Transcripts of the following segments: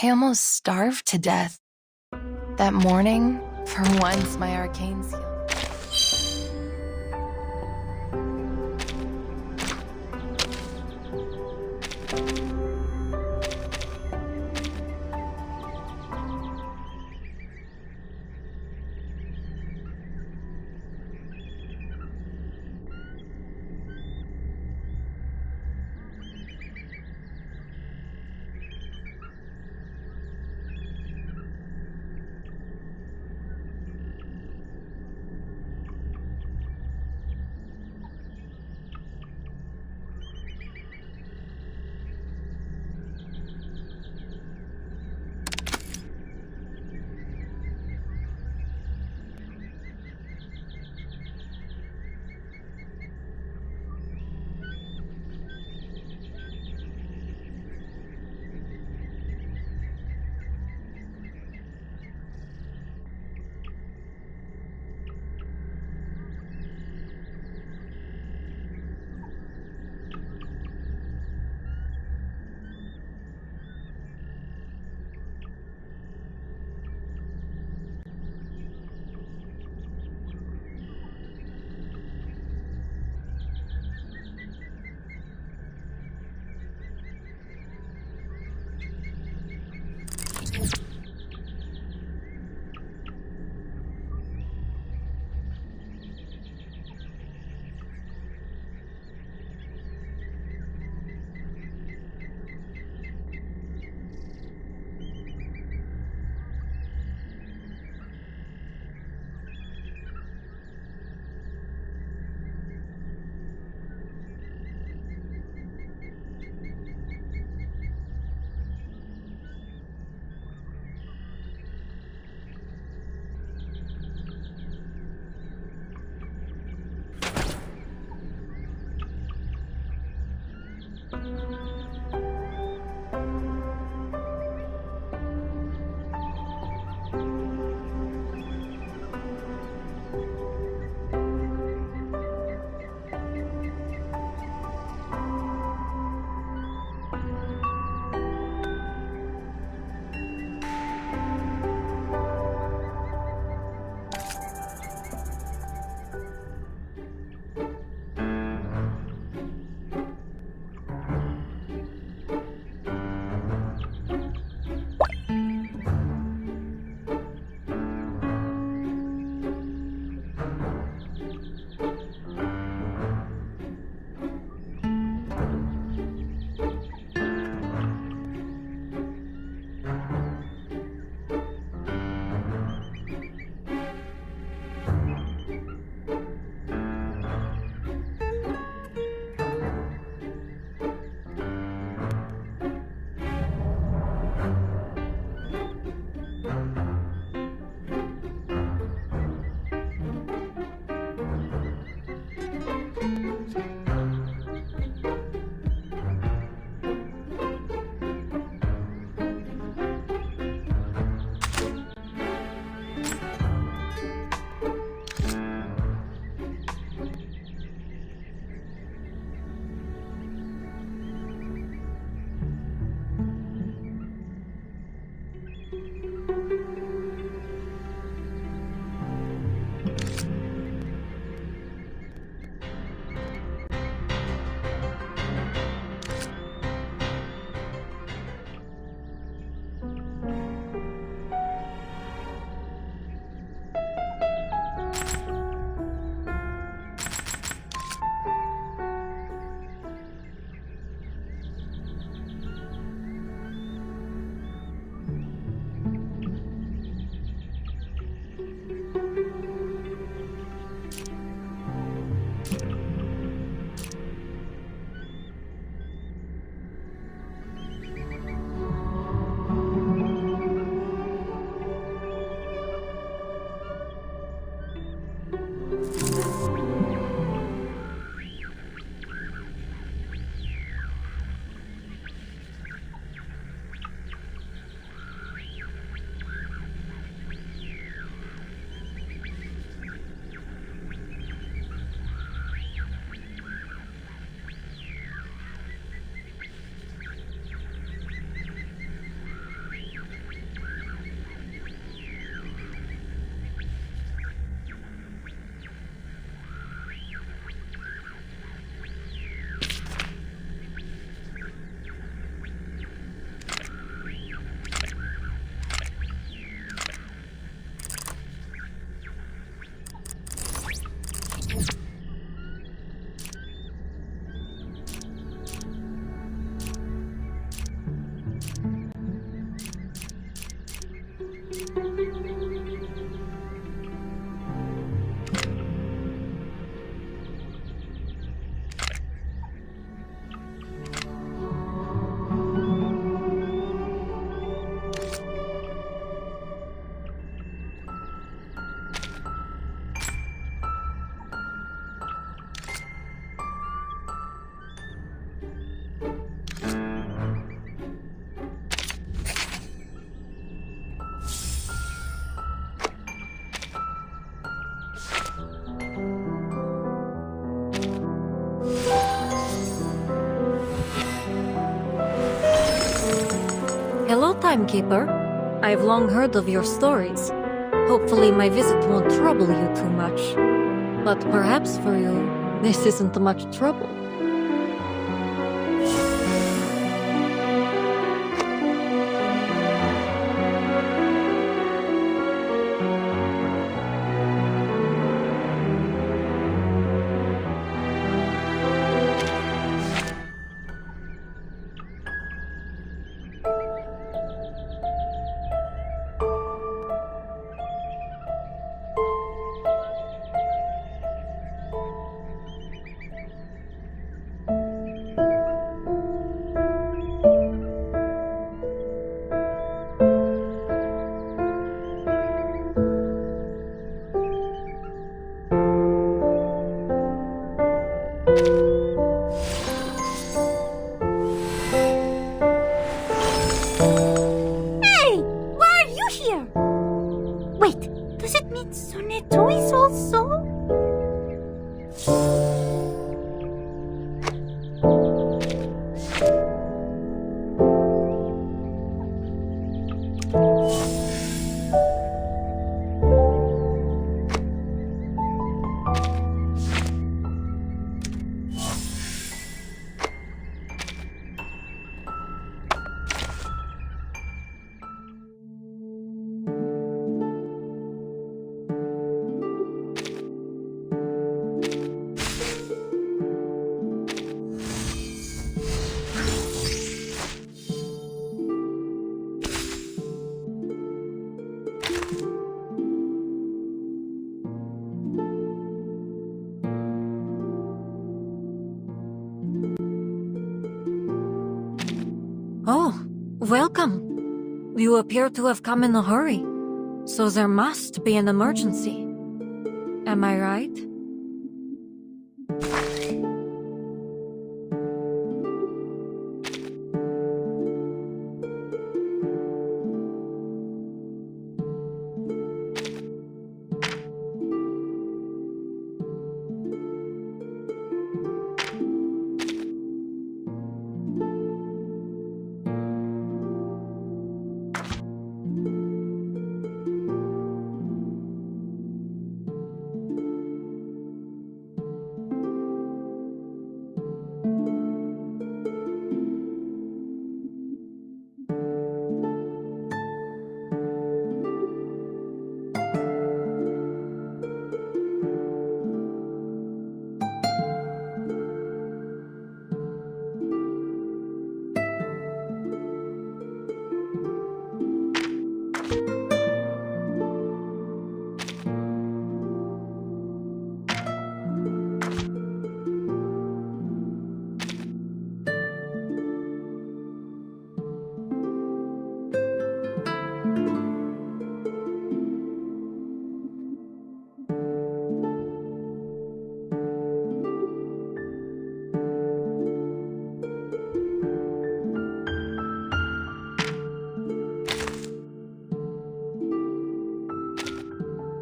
I almost starved to death. That morning, for once, my arcane skill. timekeeper. I've long heard of your stories. Hopefully my visit won't trouble you too much. But perhaps for you, this isn't much trouble. Hey! Why are you here? Wait, does it mean Soneto is also? Oh, welcome. You appear to have come in a hurry, so there must be an emergency. Am I right?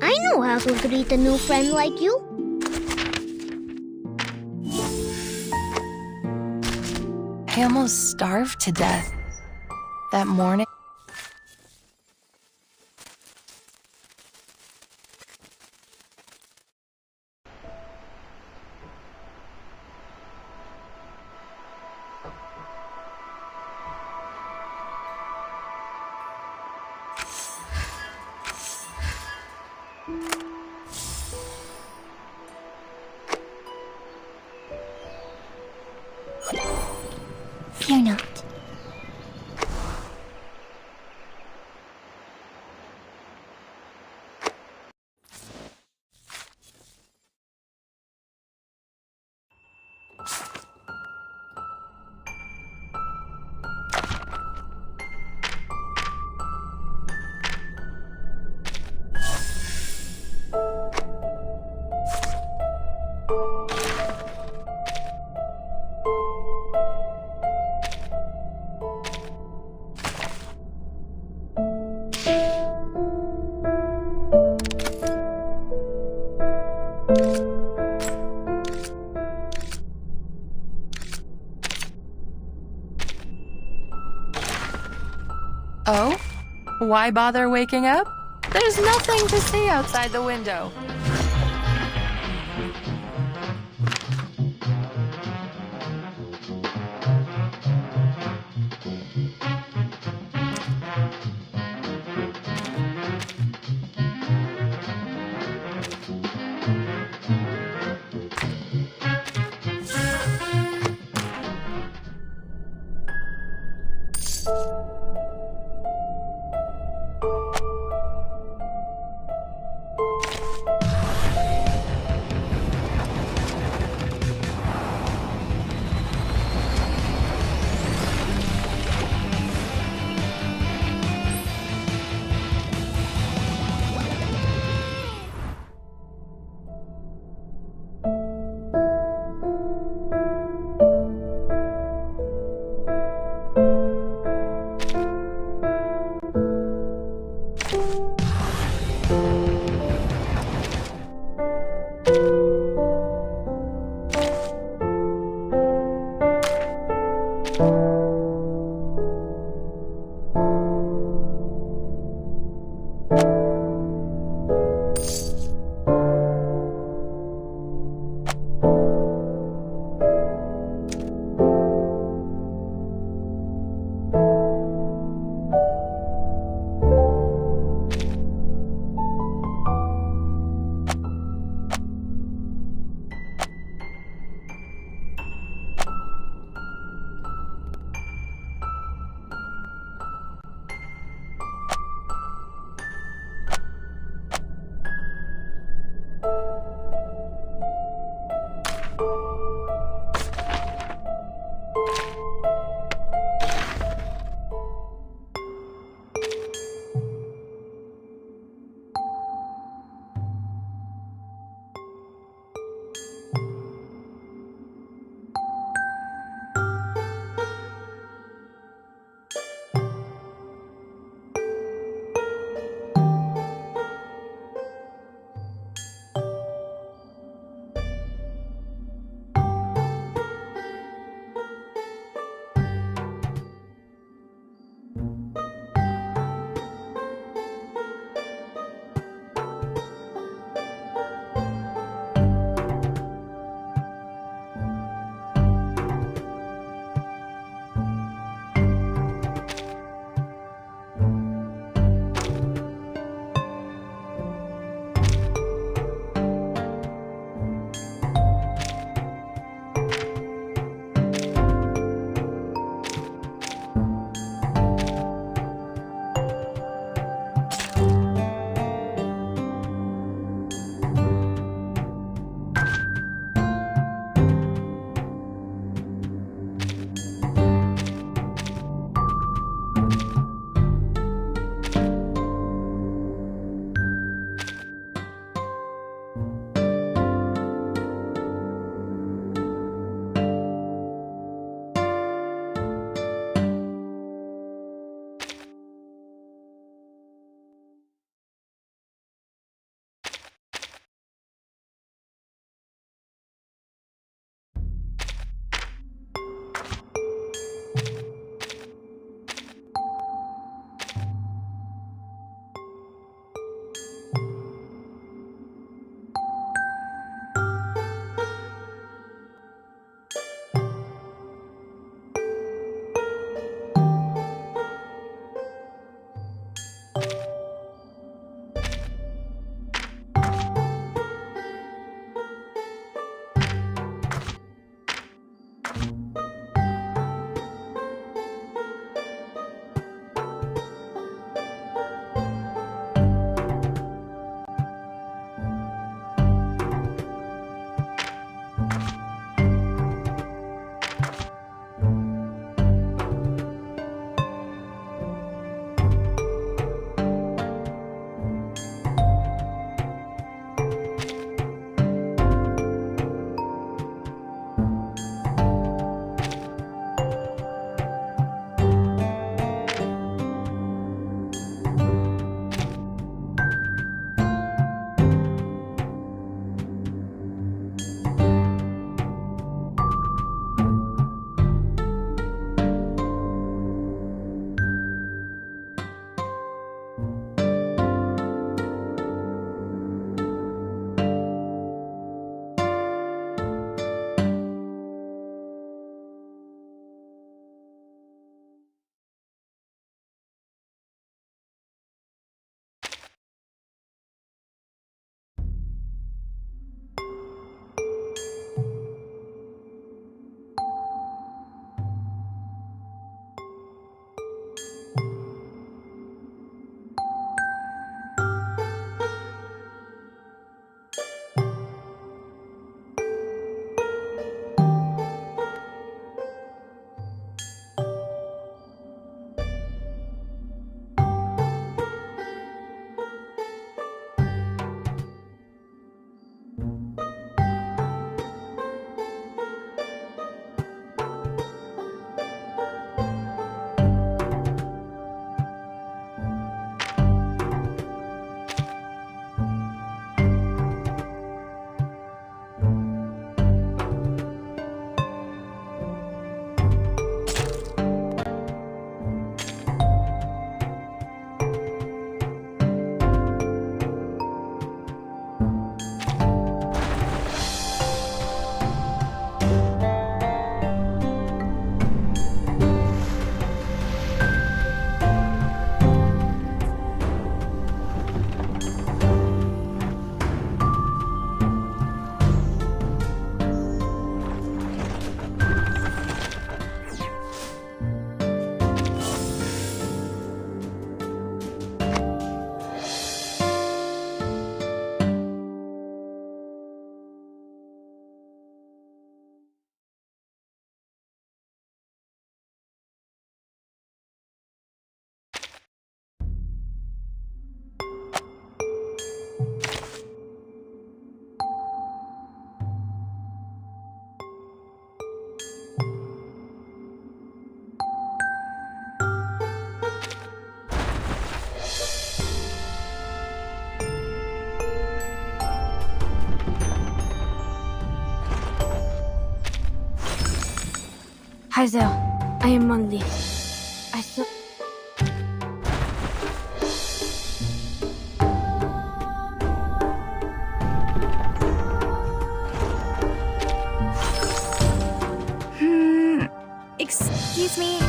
I know how to greet a new friend like you. I almost starved to death that morning. Fear not. Oh? Why bother waking up? There's nothing to see outside the window. Hi there. I am Manli. I thought... Excuse me.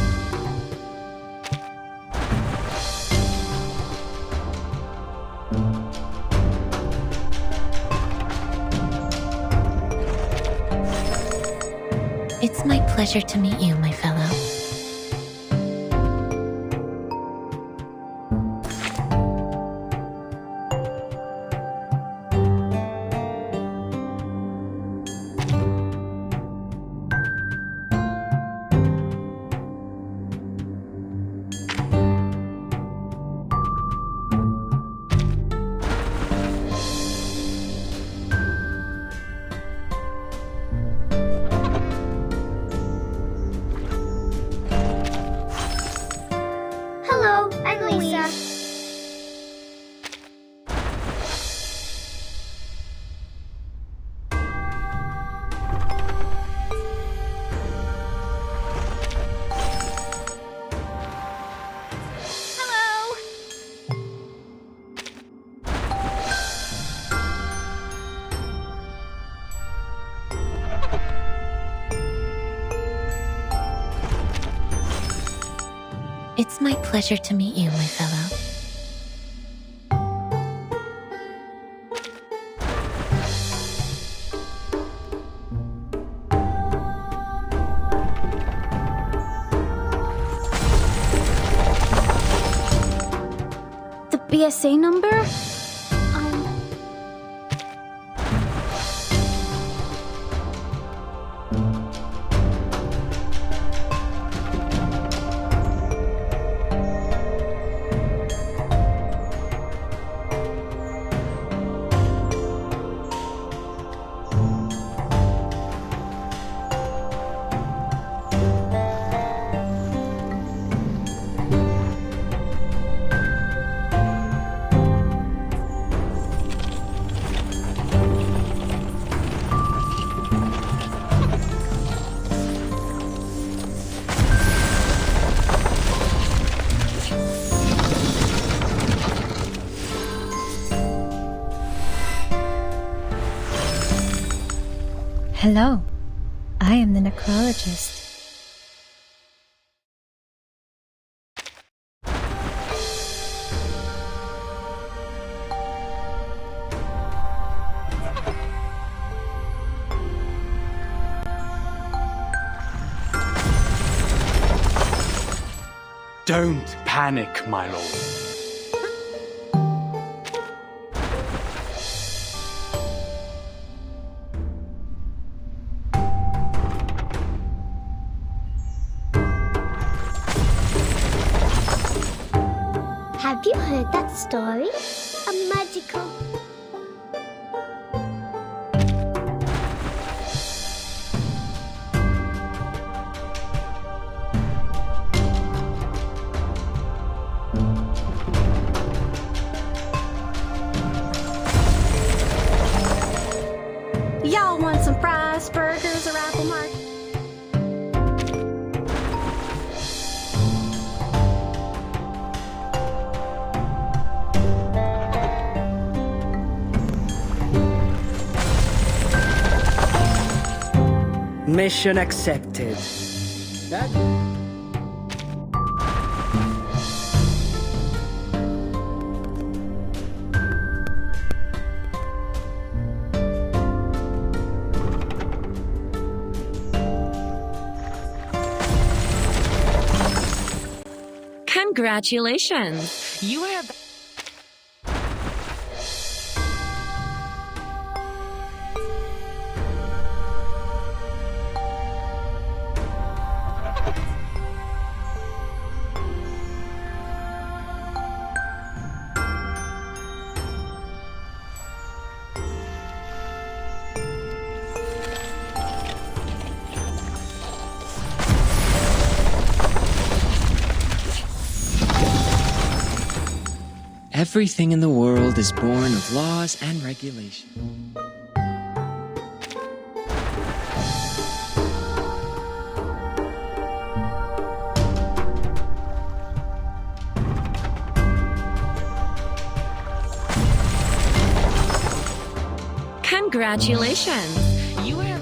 It's my pleasure to meet you, my fellow. Hello, I'm Lisa. Hello. It's my pleasure to meet you, my fellow. The BSA number? Hello, I am the necrologist. Don't panic, my lord. Have you heard that story? A magical... Y'all want some fries, burgers, or apple mark? Mission accepted. Congratulations! You have... Everything in the world is born of laws and regulation. Congratulations! You have...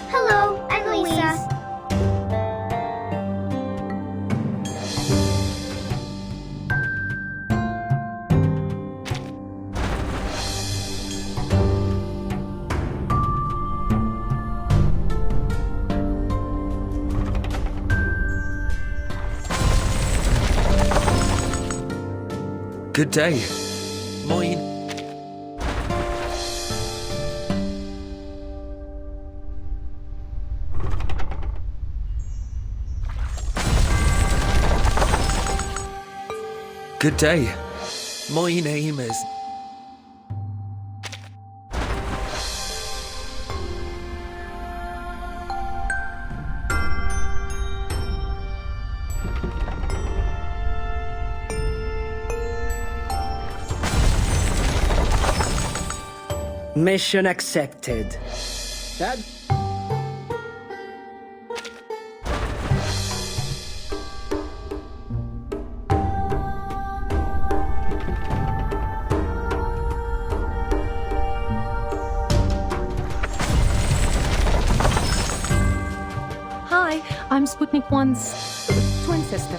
Hello, I'm Lisa. Good day. Moin. Good day. My name is... Mission accepted. That... Hi, I'm Sputnik 1's twin sister.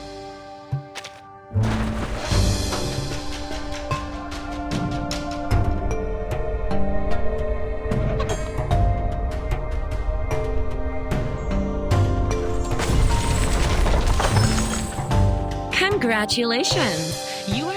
Congratulations! You are...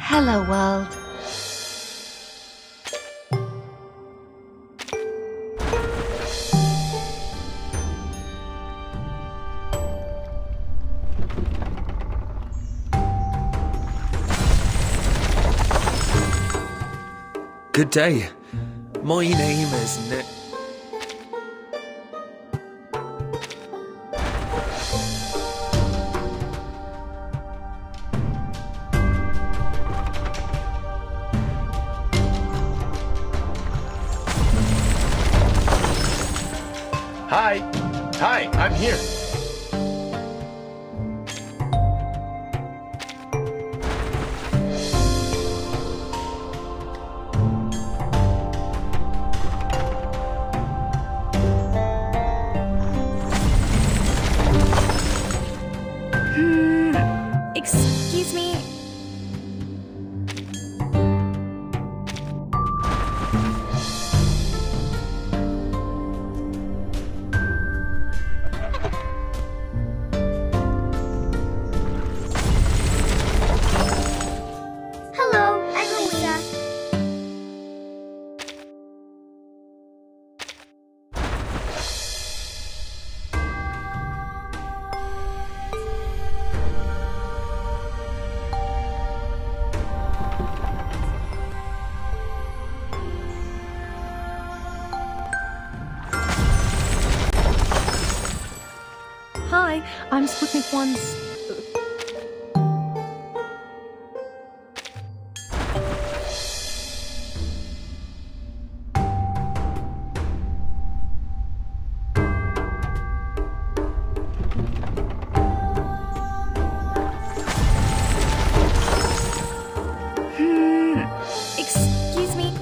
Hello, world. Good day. My name is... Hi, I'm here. Excuse me? Hello, I'm Lisa. Hi, I'm Sputnik 1's... Excuse me?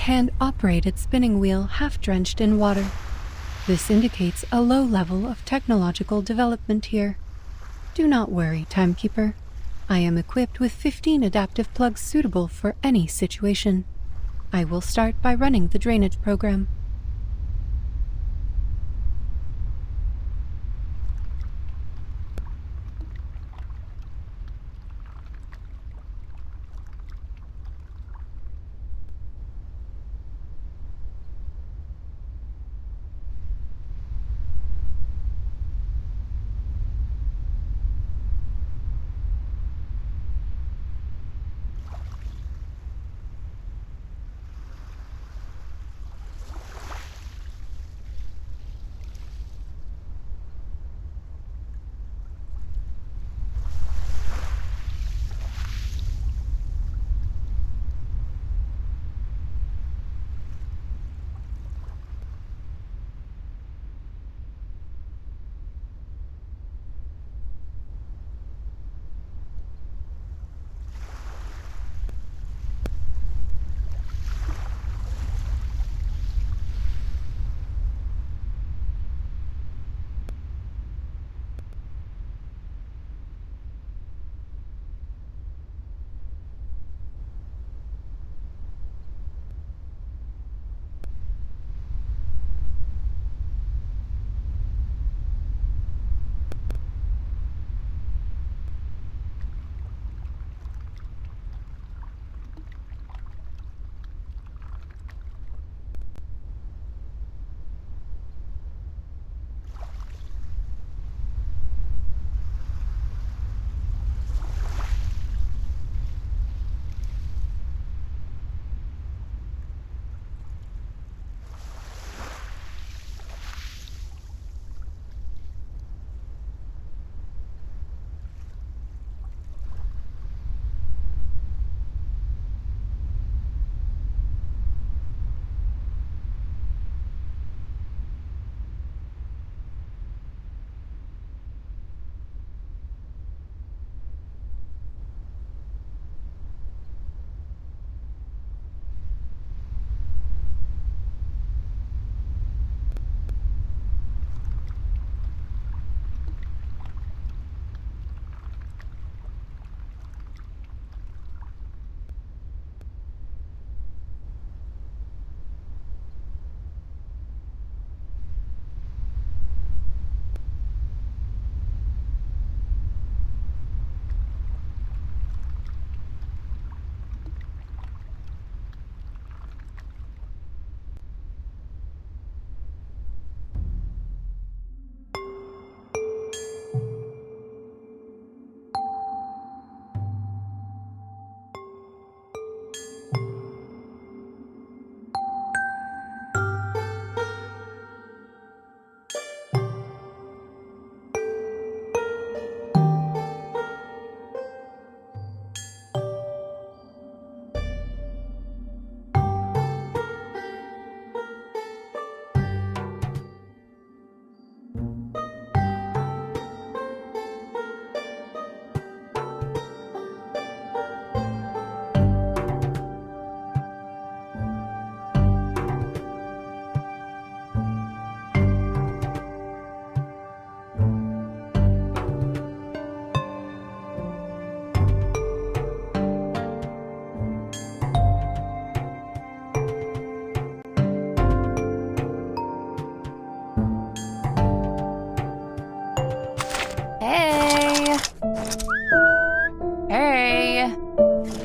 hand-operated spinning wheel half-drenched in water. This indicates a low level of technological development here. Do not worry, Timekeeper. I am equipped with 15 adaptive plugs suitable for any situation. I will start by running the drainage program.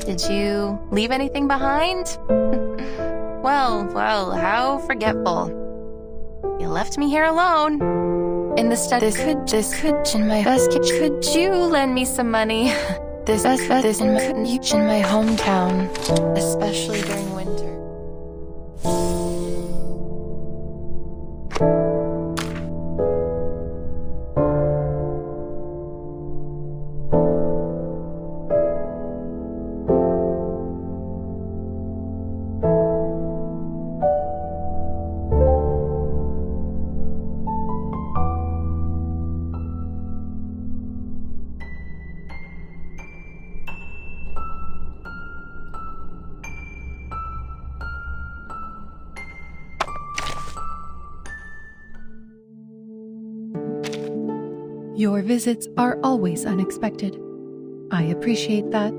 Did you leave anything behind? Well, how forgetful. You left me here alone. In the study. Could you lend me some money? This in my hometown, especially during winter. Your visits are always unexpected. I appreciate that.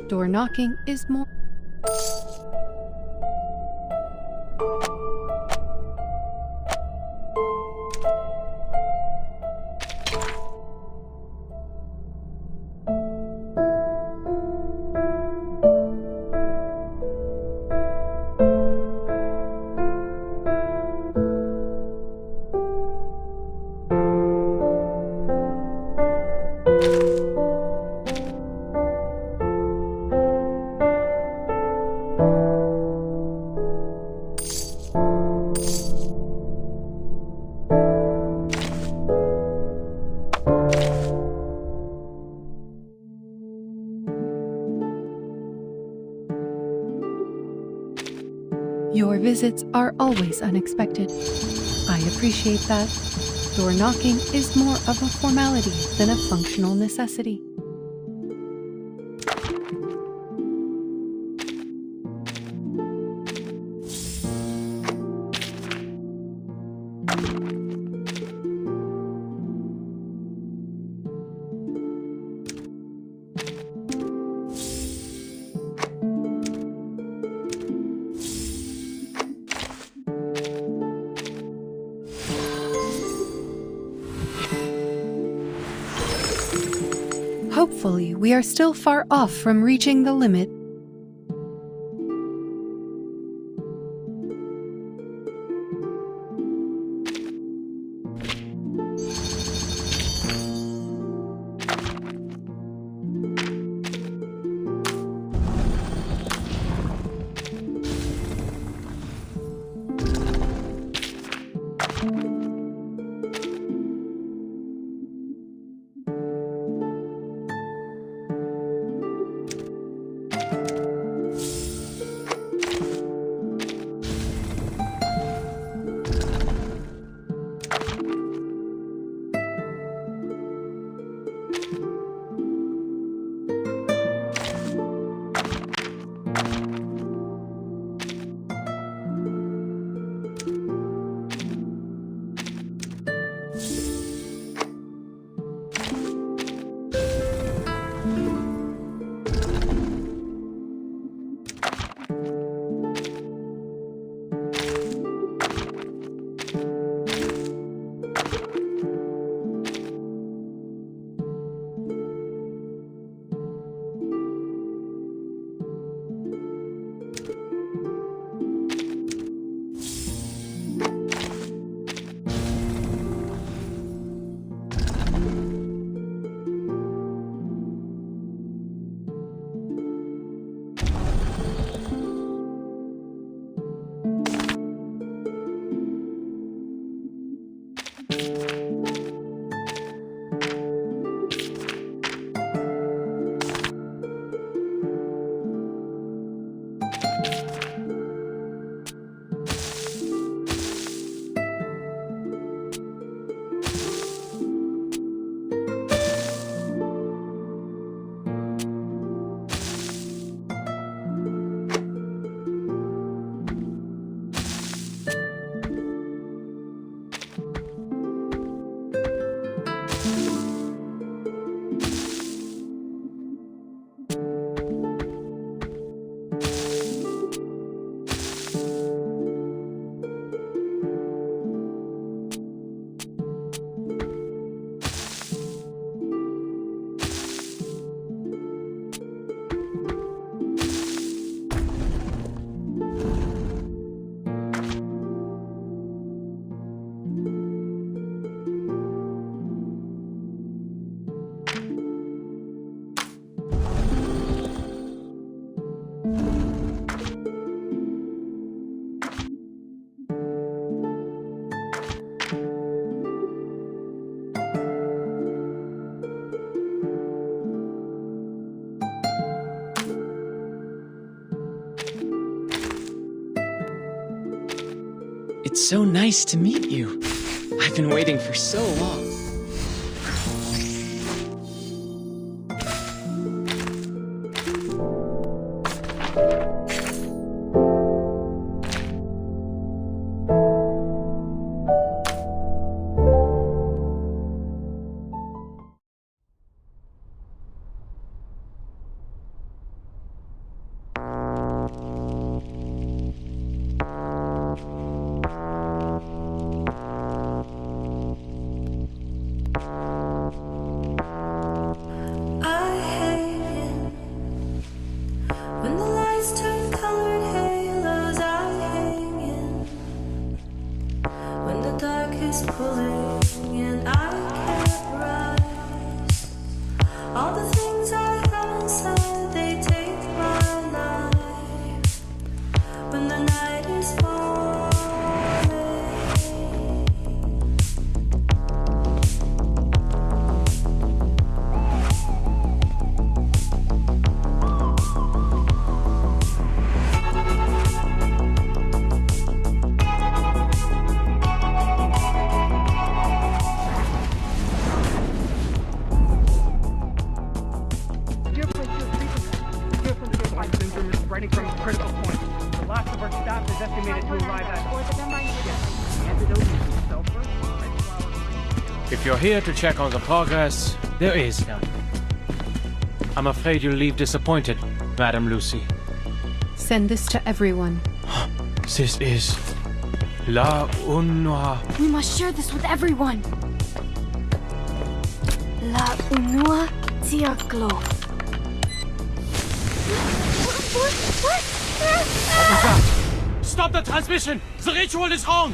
Door knocking is more. Your visits are always unexpected. I appreciate that. Door knocking is more of a formality than a functional necessity. Hopefully, we are still far off from reaching the limit. It's so nice to meet you. I've been waiting for so long. is pulling and I can't rise. All the things I have inside, they take my life. When the night is falling. Spreading from a critical point. The last of our staff is estimated to arrive at... If you're here to check on the progress, there is none. I'm afraid you'll leave disappointed, Madam Lucy. Send this to everyone. This is... La Unua. We must share this with everyone. La Unua Tiaklo. What was that? Stop the transmission! The ritual is wrong!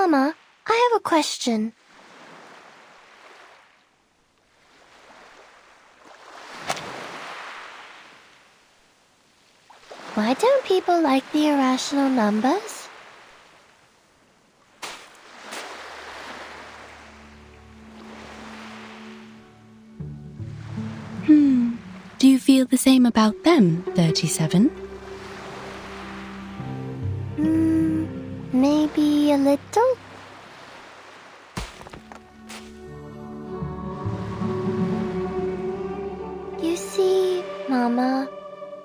Mama, I have a question. Why don't people like the irrational numbers? Do you feel the same about them, 37? Maybe a little? You see, Mama,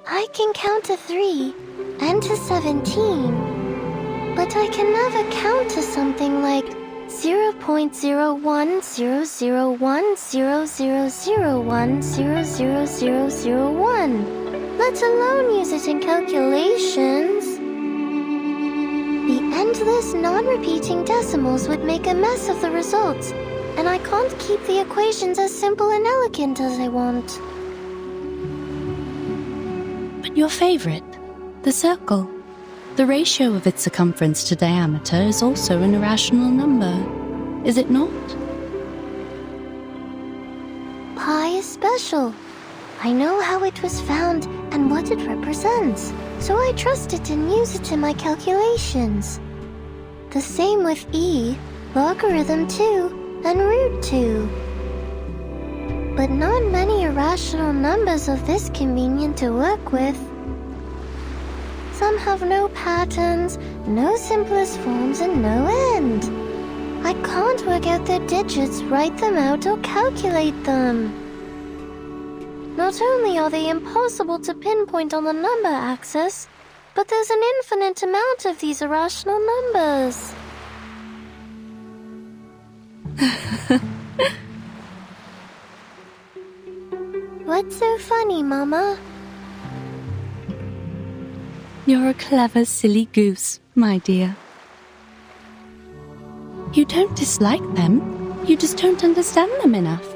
I can count to 3 and to 17, but I can never count to something like 0.01000100001, let alone use it in calculations. The endless, non-repeating decimals would make a mess of the results, and I can't keep the equations as simple and elegant as I want. But your favorite, the circle. The ratio of its circumference to diameter is also an irrational number, is it not? Pi is special. I know how it was found and what it represents, so I trust it and use it in my calculations. The same with e, logarithm 2, and root 2. But not many irrational numbers are this convenient to work with. Some have no patterns, no simplest forms, and no end. I can't work out their digits, write them out, or calculate them. Not only are they impossible to pinpoint on the number axis, but there's an infinite amount of these irrational numbers. What's so funny, Mama? You're a clever, silly goose, my dear. You don't dislike them, you just don't understand them enough.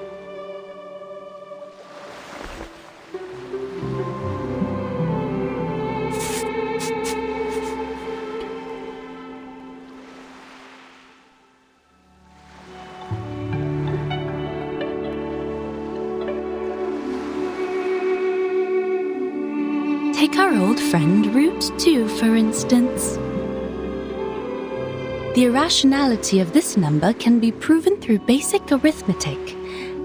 Take our old friend root 2, for instance. The irrationality of this number can be proven through basic arithmetic,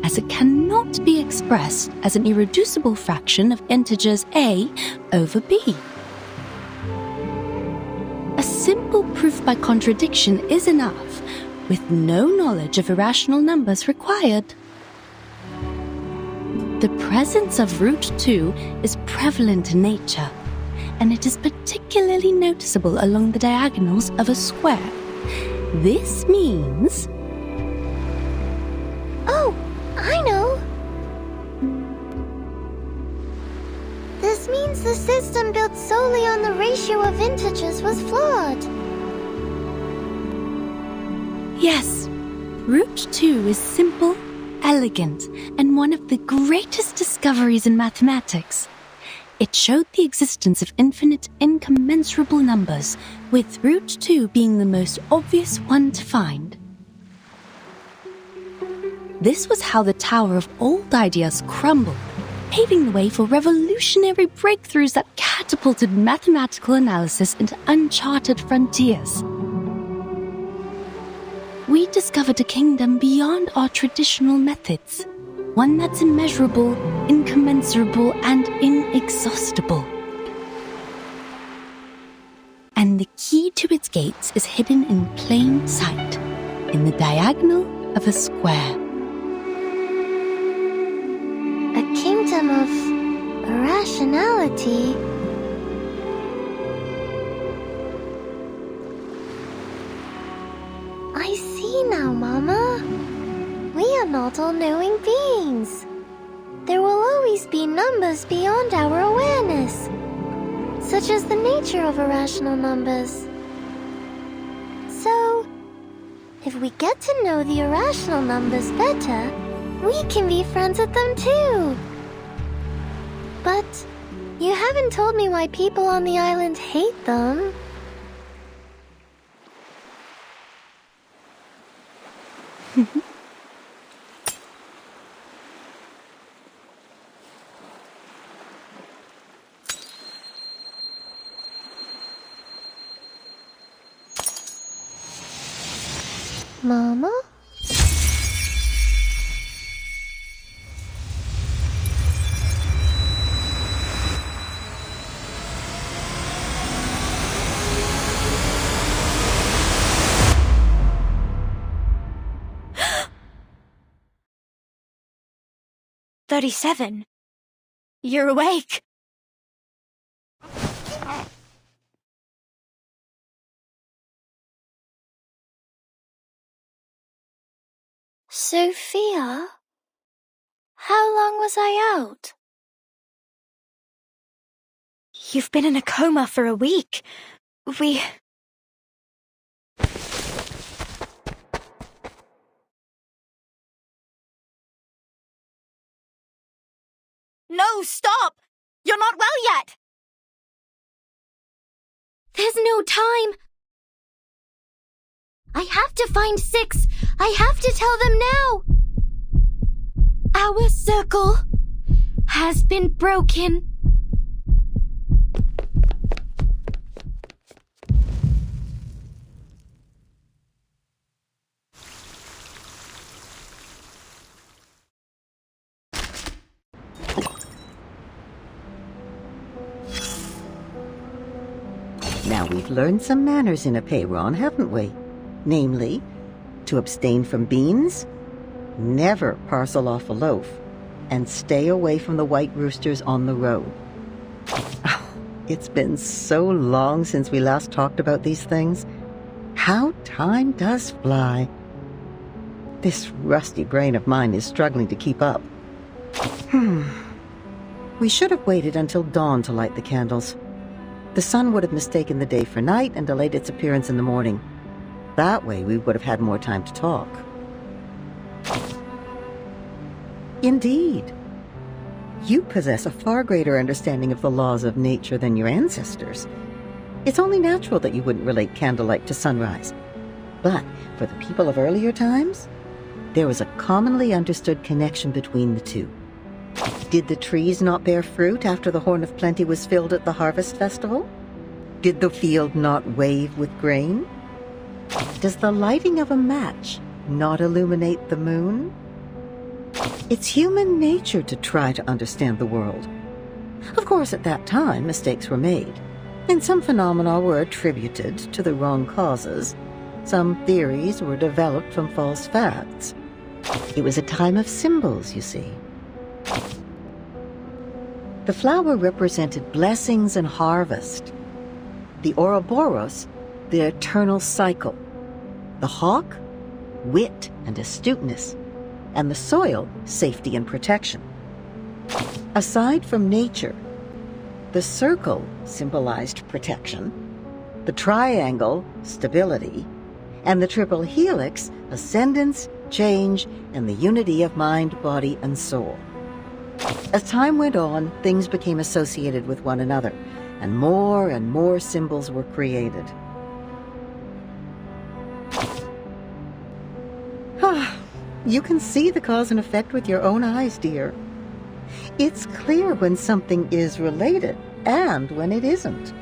as it cannot be expressed as an irreducible fraction of integers a over b. A simple proof by contradiction is enough, with no knowledge of irrational numbers required. The presence of root 2 is prevalent in nature, and it is particularly noticeable along the diagonals of a square. This means... Oh, I know! This means the system built solely on the ratio of integers was flawed. Yes, root 2 is simple, elegant, and one of the greatest discoveries in mathematics. It showed the existence of infinite, incommensurable numbers, with root 2 being the most obvious one to find. This was how the Tower of Old Ideas crumbled, paving the way for revolutionary breakthroughs that catapulted mathematical analysis into uncharted frontiers. We discovered a kingdom beyond our traditional methods, one that's immeasurable, incommensurable, and inexhaustible. And the key to its gates is hidden in plain sight, in the diagonal of a square. A kingdom of irrationality. I see now, Mama. We are not all-knowing beings. There will always be numbers beyond our awareness, such as the nature of irrational numbers. So, if we get to know the irrational numbers better, we can be friends with them too. But you haven't told me why people on the island hate them. Mama? "37. You're awake." Sophia? How long was I out? "You've been in a coma for a week. No, stop! You're not well yet! There's no time. I have to find 6. I have to tell them now. Our circle has been broken. Now we've learned some manners in a payron, haven't we? Namely, to abstain from beans, never parcel off a loaf, and stay away from the white roosters on the road. Oh, it's been so long since we last talked about these things. How time does fly. This rusty brain of mine is struggling to keep up. We should have waited until dawn to light the candles. The sun would have mistaken the day for night and delayed its appearance in the morning. That way we would have had more time to talk. Indeed. You possess a far greater understanding of the laws of nature than your ancestors. It's only natural that you wouldn't relate candlelight to sunrise. But for the people of earlier times, there was a commonly understood connection between the two. Did the trees not bear fruit after the Horn of Plenty was filled at the harvest festival? Did the field not wave with grain? Does the lighting of a match not illuminate the moon? It's human nature to try to understand the world. Of course, at that time, mistakes were made, and some phenomena were attributed to the wrong causes. Some theories were developed from false facts. It was a time of symbols, you see. The flower represented blessings and harvest. The Ouroboros, the eternal cycle. The hawk, wit and astuteness. And the soil, safety and protection. Aside from nature, the circle symbolized protection, the triangle, stability, and the triple helix, ascendance, change, and the unity of mind, body, and soul. As time went on, things became associated with one another, and more symbols were created. You can see the cause and effect with your own eyes, dear. It's clear when something is related and when it isn't.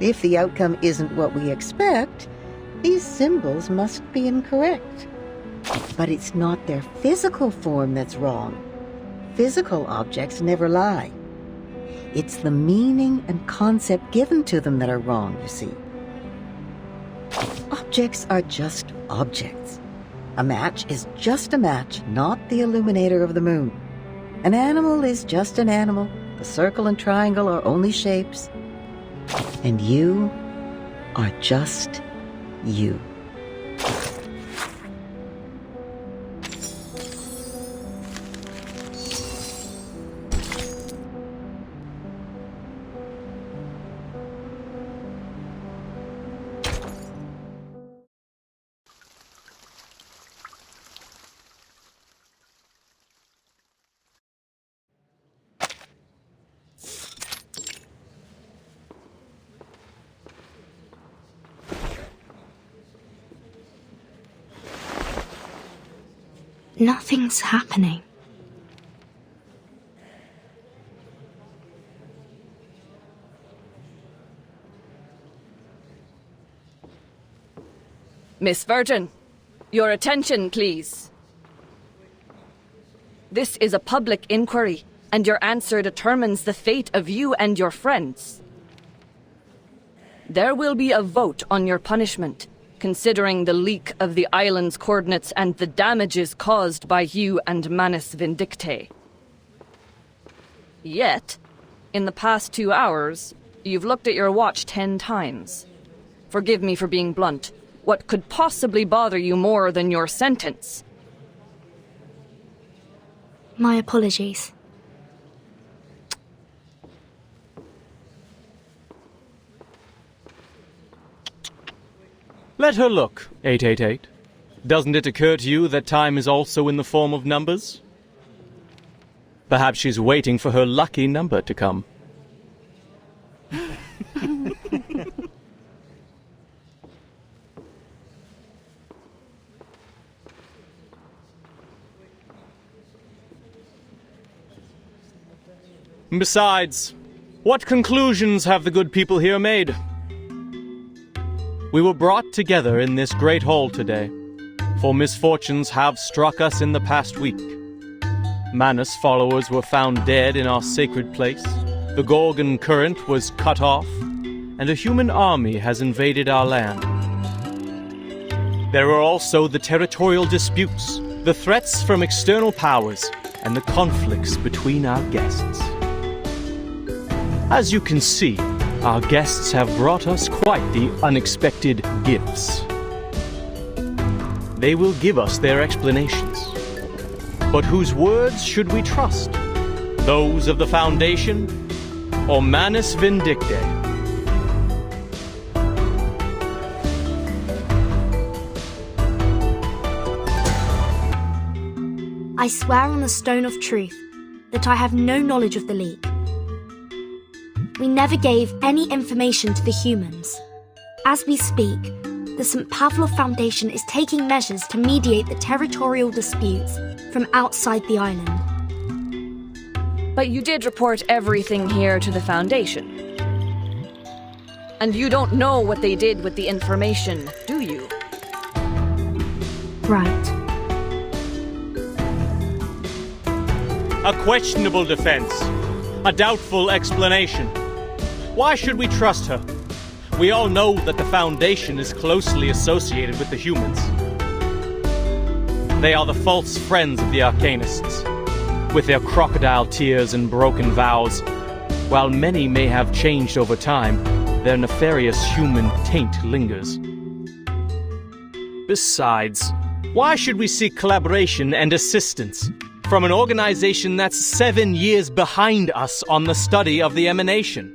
If the outcome isn't what we expect, these symbols must be incorrect. But it's not their physical form that's wrong. Physical objects never lie. It's the meaning and concept given to them that are wrong, you see. Objects are just objects. A match is just a match, not the illuminator of the moon. An animal is just an animal. The circle and triangle are only shapes. And you are just you. Nothing's happening. Miss Virgin, your attention, please. This is a public inquiry, and your answer determines the fate of you and your friends. There will be a vote on your punishment, considering the leak of the island's coordinates and the damages caused by you and Manus Vindictae. Yet, in the past 2 hours, you've looked at your watch 10 times. Forgive me for being blunt. What could possibly bother you more than your sentence? My apologies. Let her look, 888. Doesn't it occur to you that time is also in the form of numbers? Perhaps she's waiting for her lucky number to come. Besides, what conclusions have the good people here made? We were brought together in this great hall today, for misfortunes have struck us in the past week. Manus followers were found dead in our sacred place, the Gorgon current was cut off, and a human army has invaded our land. There are also the territorial disputes, the threats from external powers, and the conflicts between our guests. As you can see, our guests have brought us quite the unexpected gifts. They will give us their explanations. But whose words should we trust? Those of the Foundation or Manus Vindictae? I swear on the stone of truth that I have no knowledge of the leak. We never gave any information to the humans. As we speak, the St. Pavlov Foundation is taking measures to mediate the territorial disputes from outside the island. But you did report everything here to the Foundation. And you don't know what they did with the information, do you? Right. A questionable defense. A doubtful explanation. Why should we trust her? We all know that the Foundation is closely associated with the humans. They are the false friends of the Arcanists, with their crocodile tears and broken vows. While many may have changed over time, their nefarious human taint lingers. Besides, why should we seek collaboration and assistance from an organization that's 7 years behind us on the study of the emanation?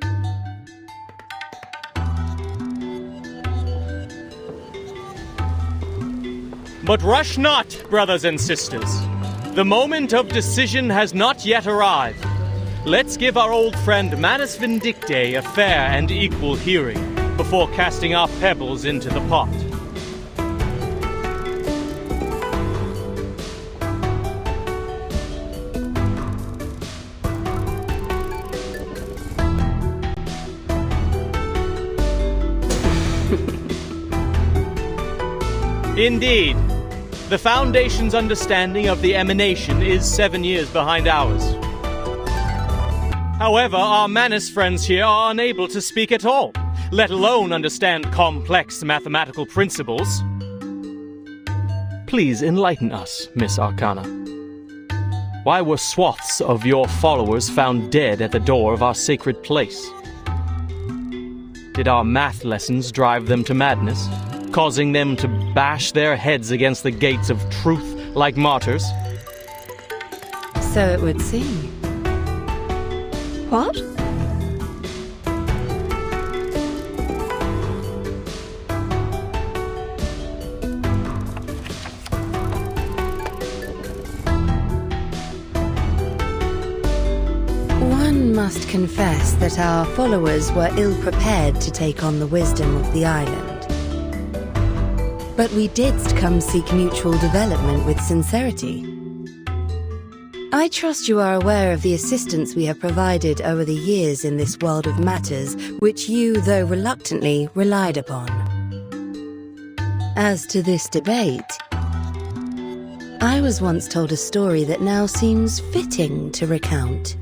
But rush not, brothers and sisters. The moment of decision has not yet arrived. Let's give our old friend Manus Vindictae a fair and equal hearing before casting our pebbles into the pot. Indeed. The Foundation's understanding of the emanation is 7 years behind ours. However, our Manus friends here are unable to speak at all, let alone understand complex mathematical principles. Please enlighten us, Miss Arcana. Why were swaths of your followers found dead at the door of our sacred place? Did our math lessons drive them to madness, causing them to bash their heads against the gates of truth like martyrs? So it would seem. What? One must confess that our followers were ill-prepared to take on the wisdom of the island. But we did come seek mutual development with sincerity. I trust you are aware of the assistance we have provided over the years in this world of matters which you, though reluctantly, relied upon. As to this debate, I was once told a story that now seems fitting to recount.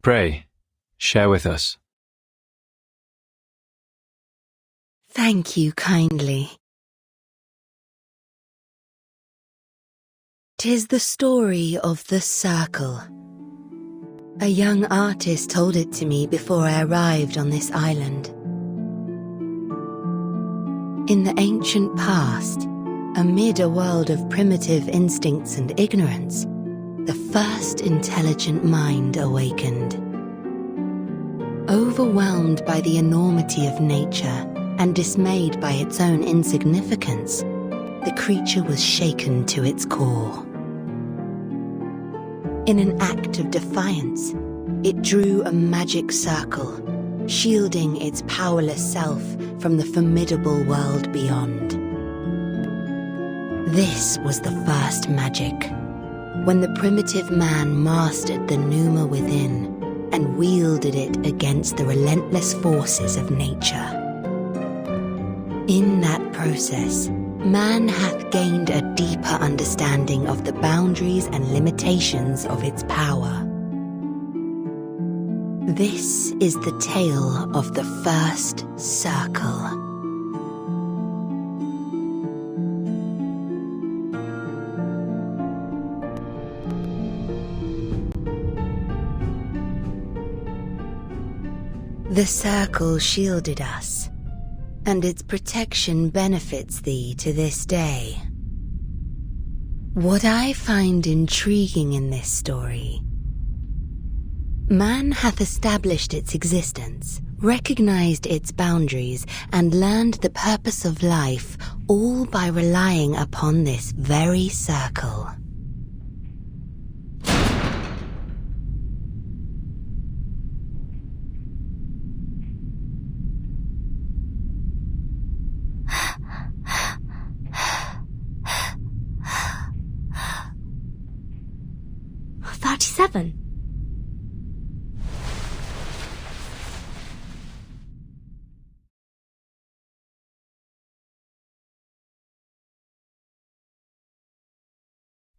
Pray, share with us. Thank you kindly. 'Tis the story of the circle. A young artist told it to me before I arrived on this island. In the ancient past, amid a world of primitive instincts and ignorance, the first intelligent mind awakened. Overwhelmed by the enormity of nature and dismayed by its own insignificance, the creature was shaken to its core. In an act of defiance, it drew a magic circle, shielding its powerless self from the formidable world beyond. This was the first magic, when the primitive man mastered the pneuma within and wielded it against the relentless forces of nature. In that process, man hath gained a deeper understanding of the boundaries and limitations of its power. This is the tale of the first circle. The circle shielded us, and its protection benefits thee to this day. What I find intriguing in this story: man hath established its existence, recognized its boundaries, and learned the purpose of life, all by relying upon this very circle.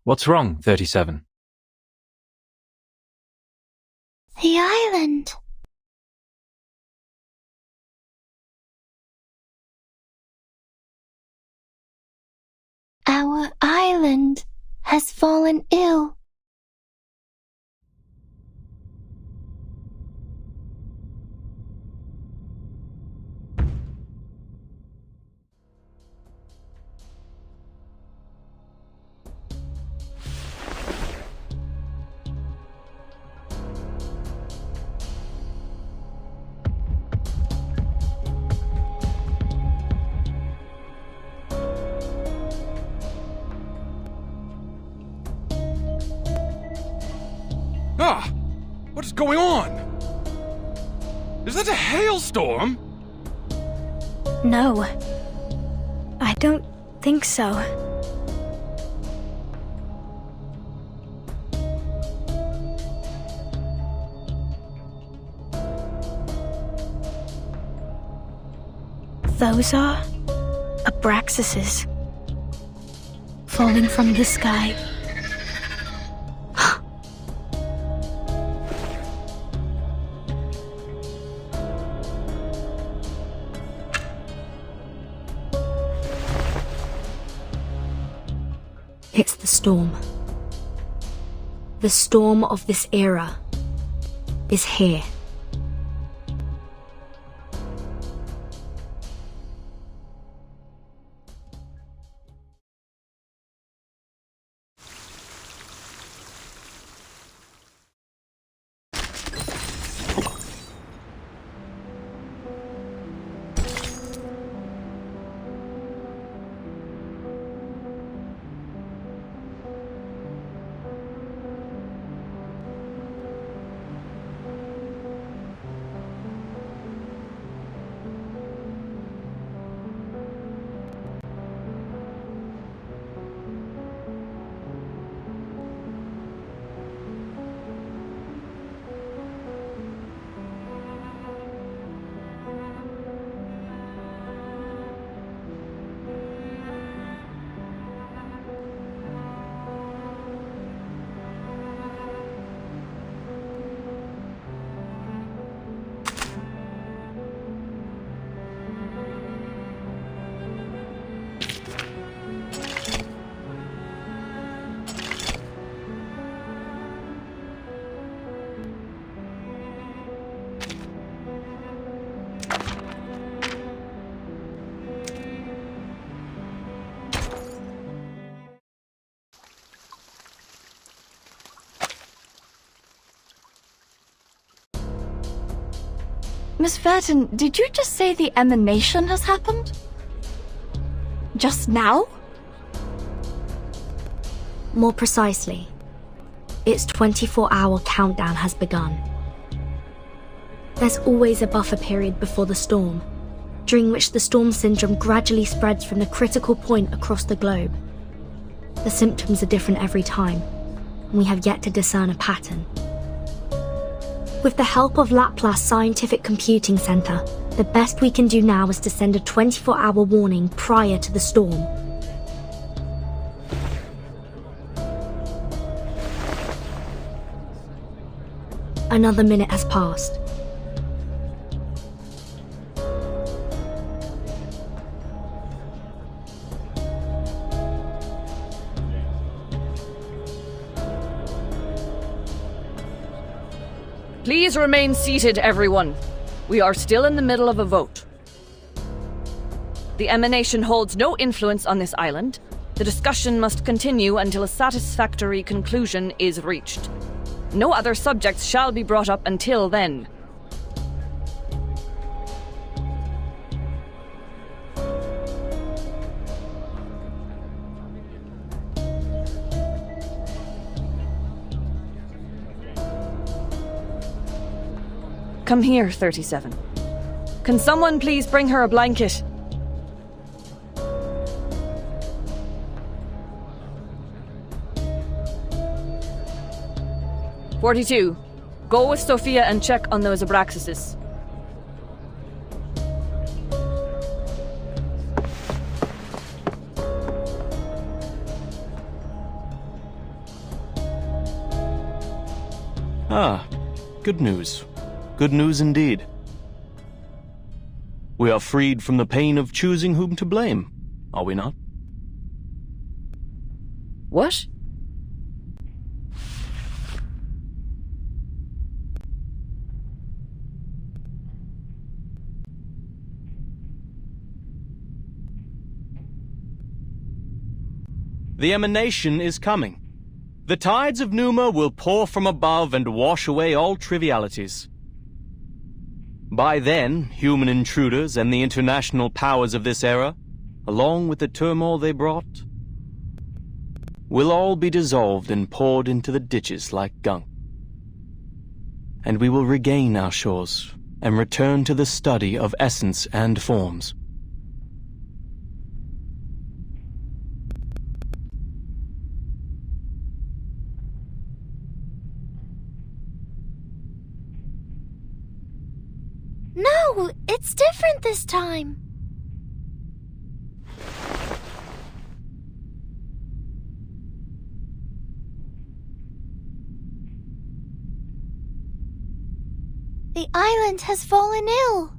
What's wrong, 37? The island. Our island has fallen ill. Ah! What is going on? Is that a hailstorm? No, I don't think so. Those are abraxases falling from the sky. It's the storm. The storm of this era is here. Miss Verton, did you just say the emanation has happened? Just now? More precisely, its 24-hour countdown has begun. There's always a buffer period before the storm, during which the storm syndrome gradually spreads from the critical point across the globe. The symptoms are different every time, and we have yet to discern a pattern. With the help of Laplace Scientific Computing Center, the best we can do now is to send a 24-hour warning prior to the storm. Another minute has passed. Please remain seated, everyone. We are still in the middle of a vote. The emanation holds no influence on this island. The discussion must continue until a satisfactory conclusion is reached. No other subjects shall be brought up until then. Come here, 37. Can someone please bring her a blanket? "42. Go with Sophia and check on those abraxases." Ah, good news. Good news indeed. We are freed from the pain of choosing whom to blame, are we not? What? The emanation is coming. The tides of Numa will pour from above and wash away all trivialities. By then, human intruders and the international powers of this era, along with the turmoil they brought, will all be dissolved and poured into the ditches like gunk. And we will regain our shores and return to the study of essence and forms. No, it's different this time. The island has fallen ill.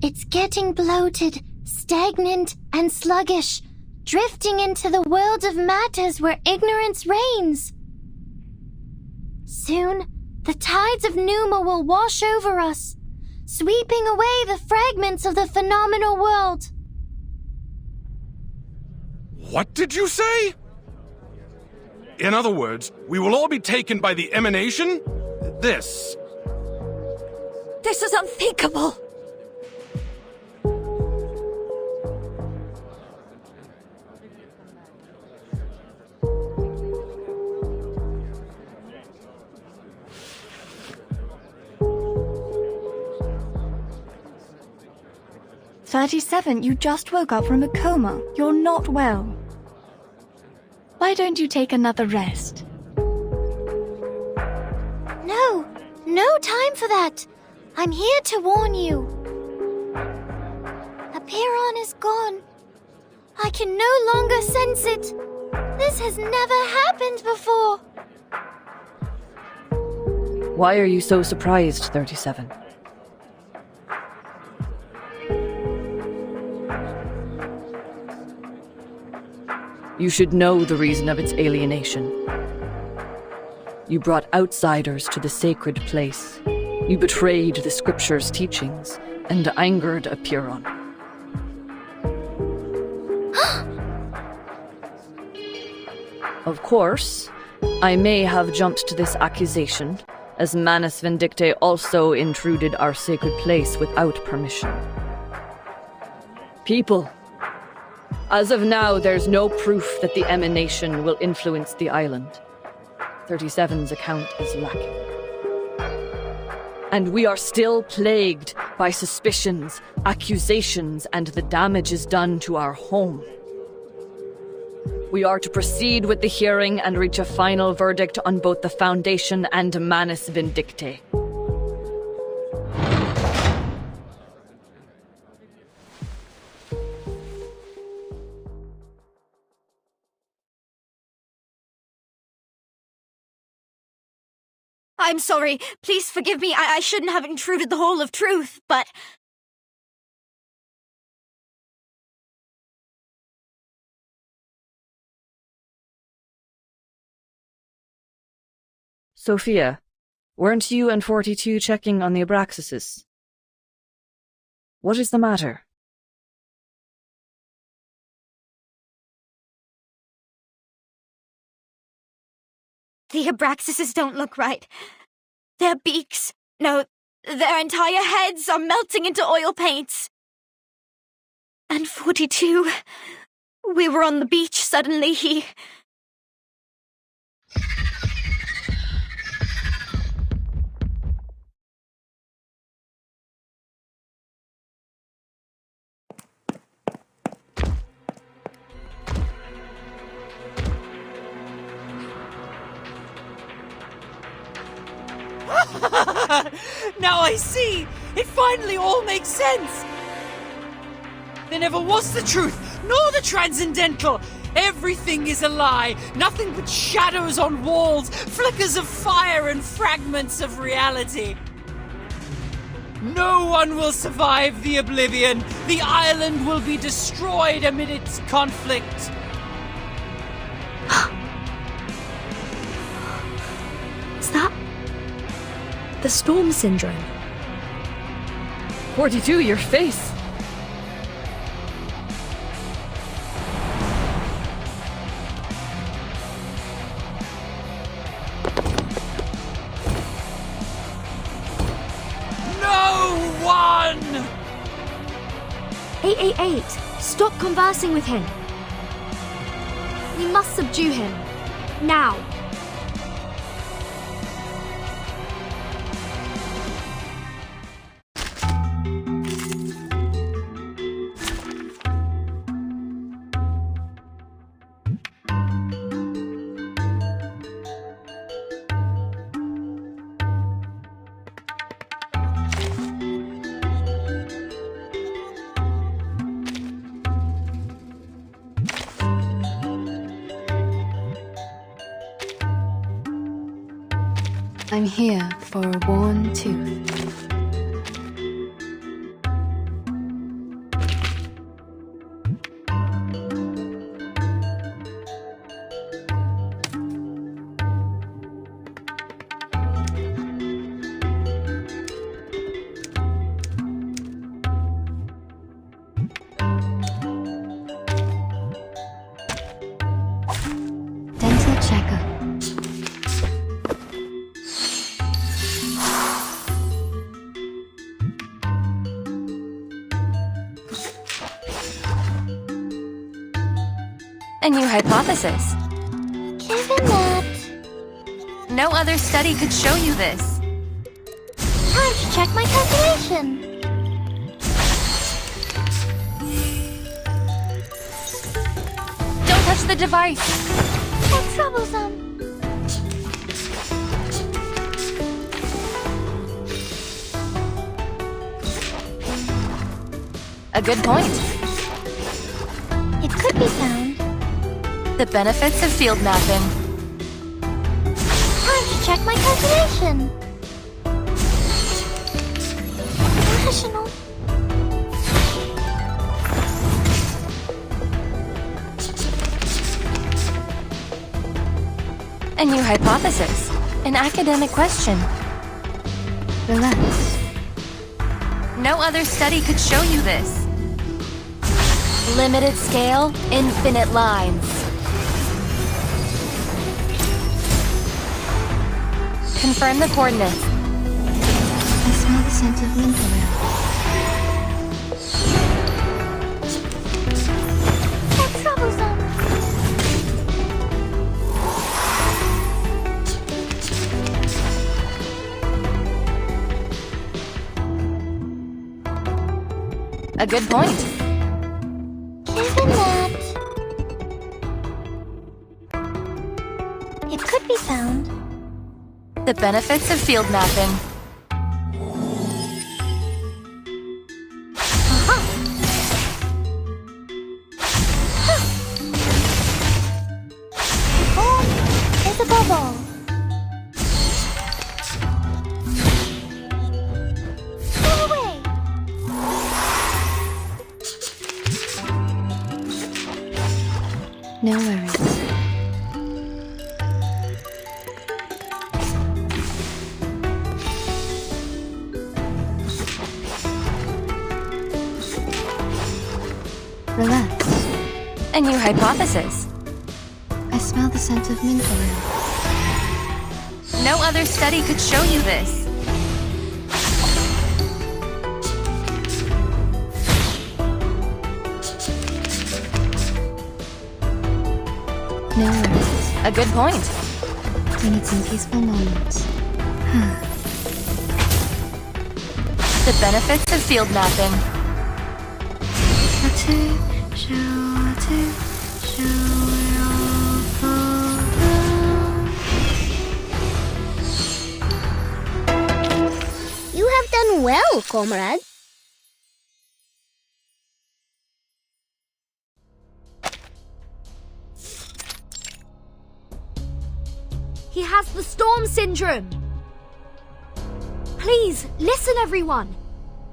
It's getting bloated, stagnant, and sluggish, drifting into the world of matters where ignorance reigns. Soon, the tides of Numa will wash over us, sweeping away the fragments of the phenomenal world. What did you say? In other words, we will all be taken by the emanation? This is unthinkable. "37, you just woke up from a coma. You're not well. Why don't you take another rest?" No time for that. I'm here to warn you. Apiron is gone. I can no longer sense it. This has never happened before. Why are you so surprised, 37? You should know the reason of its alienation. You brought outsiders to the sacred place. You betrayed the scripture's teachings and angered Apiron. Of course, I may have jumped to this accusation as Manus Vindictae also intruded our sacred place without permission. People, as of now, there's no proof that the emanation will influence the island. 37's account is lacking. And we are still plagued by suspicions, accusations, and the damages done to our home. We are to proceed with the hearing and reach a final verdict on both the Foundation and Manus Vindictae. I'm sorry. Please forgive me. I shouldn't have intruded the Hall of Truth, but... Sophia, weren't you and 42 checking on the Abraxases? What is the matter? The Abraxases don't look right. Their beaks, no, their entire heads are melting into oil paints. And 42, we were on the beach, suddenly he... Now I see! It finally all makes sense! There never was the truth, nor the transcendental! Everything is a lie! Nothing but shadows on walls, flickers of fire and fragments of reality! No one will survive the oblivion! The island will be destroyed amid its conflict! Is that... the storm syndrome? 42, your face! No one! 888, stop conversing with him. We must subdue him. Now. I'm here for a worn tooth. Dental checker. A new hypothesis. Given that... No other study could show you this. Time to check my calculation. Don't touch the device. How troublesome. A good point. It could be found. The benefits of field mapping. Time to check my calculation. Rational. A new hypothesis. An academic question. Relax. No other study could show you this. Limited scale, infinite lines. Confirm the coordinates. I smell the scent of mint oil. They're troublesome. A good point. Given that it could be found. The benefits of field mapping. Oh, it's a bubble. Go away. No worries. Relax. A new hypothesis. I smell the scent of mint oil. No other study could show you this. No worries. A good point. We need some peaceful moments. The benefits of field mapping. You have done well, comrade. He has the storm syndrome. Please, listen everyone.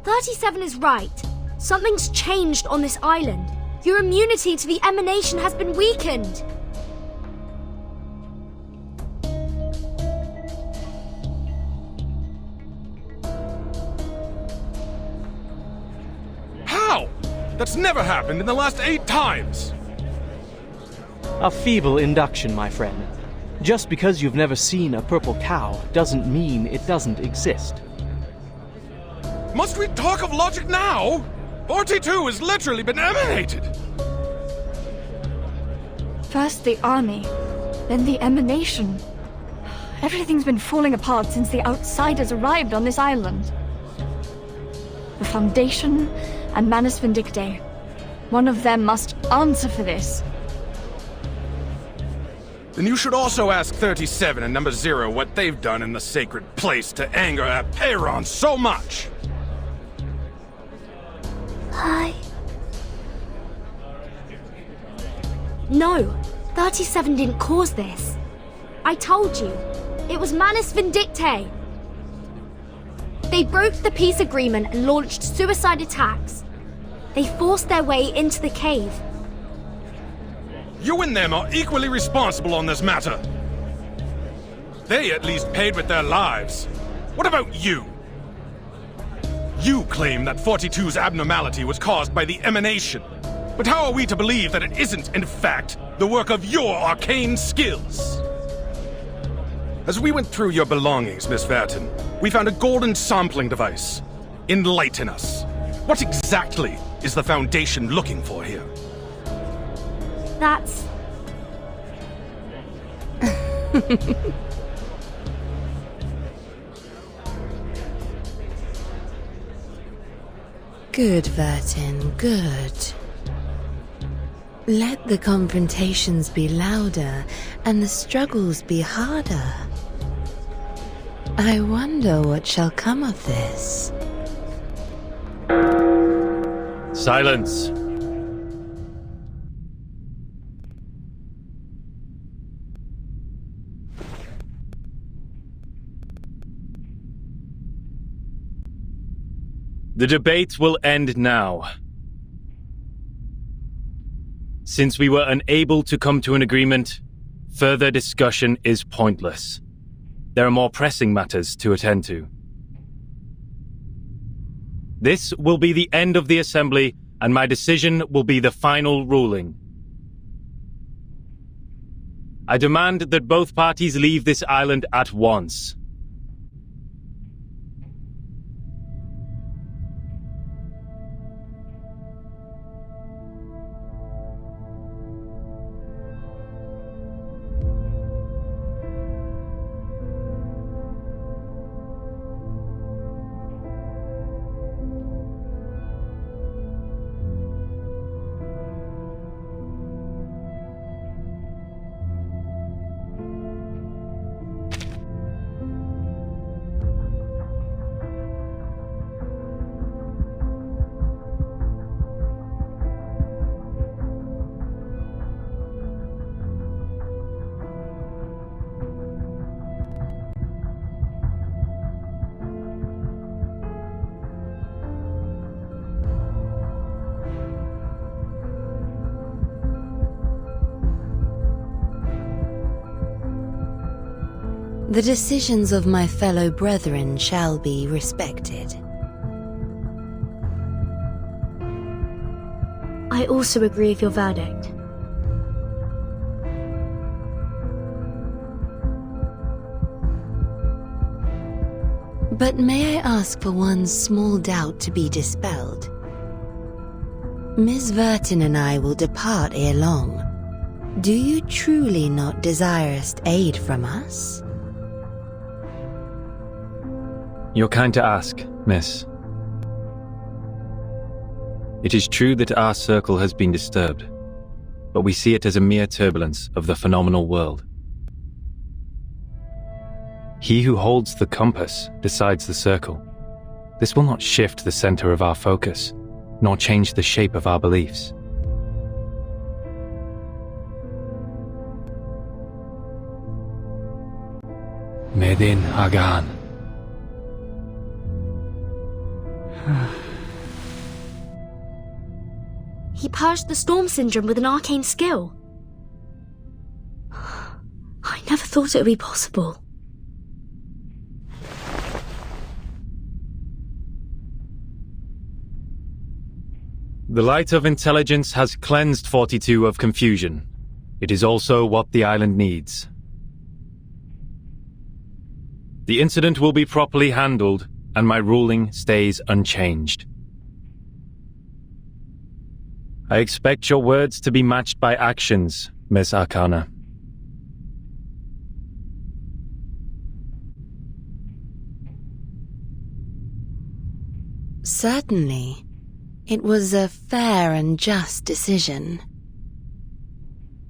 37 is right. Something's changed on this island. Your immunity to the emanation has been weakened. How? That's never happened in the last 8 times! A feeble induction, my friend. Just because you've never seen a purple cow doesn't mean it doesn't exist. Must we talk of logic now? 42 has literally been emanated! First the army, then the emanation. Everything's been falling apart since the outsiders arrived on this island. The Foundation and Manus Vindictae. One of them must answer for this. Then you should also ask 37 and number 0 what they've done in the sacred place to anger Apeiron so much. Hi. No, 37 didn't cause this. I told you, it was Manus Vindictae. They broke the peace agreement and launched suicide attacks. They forced their way into the cave. You and them are equally responsible on this matter. They at least paid with their lives. What about you? You claim that 42's abnormality was caused by the emanation. But how are we to believe that it isn't, in fact, the work of your arcane skills? As we went through your belongings, Miss Verton, we found a golden sampling device. Enlighten us. What exactly is the Foundation looking for here? That's... Good, Vertin, good. Let the confrontations be louder and the struggles be harder. I wonder what shall come of this. Silence. The debate will end now. Since we were unable to come to an agreement, further discussion is pointless. There are more pressing matters to attend to. This will be the end of the assembly, and my decision will be the final ruling. I demand that both parties leave this island at once. The decisions of my fellow brethren shall be respected. I also agree with your verdict. But may I ask for one small doubt to be dispelled? Miss Vertin and I will depart ere long. Do you truly not desirest aid from us? You're kind to ask, miss. It is true that our circle has been disturbed, but we see it as a mere turbulence of the phenomenal world. He who holds the compass decides the circle. This will not shift the center of our focus, nor change the shape of our beliefs. Medin Hagan. He purged the storm syndrome with an arcane skill. I never thought it would be possible. The light of intelligence has cleansed 42 of confusion. It is also what the island needs. The incident will be properly handled, and my ruling stays unchanged. I expect your words to be matched by actions, Miss Arcana. Certainly. It was a fair and just decision.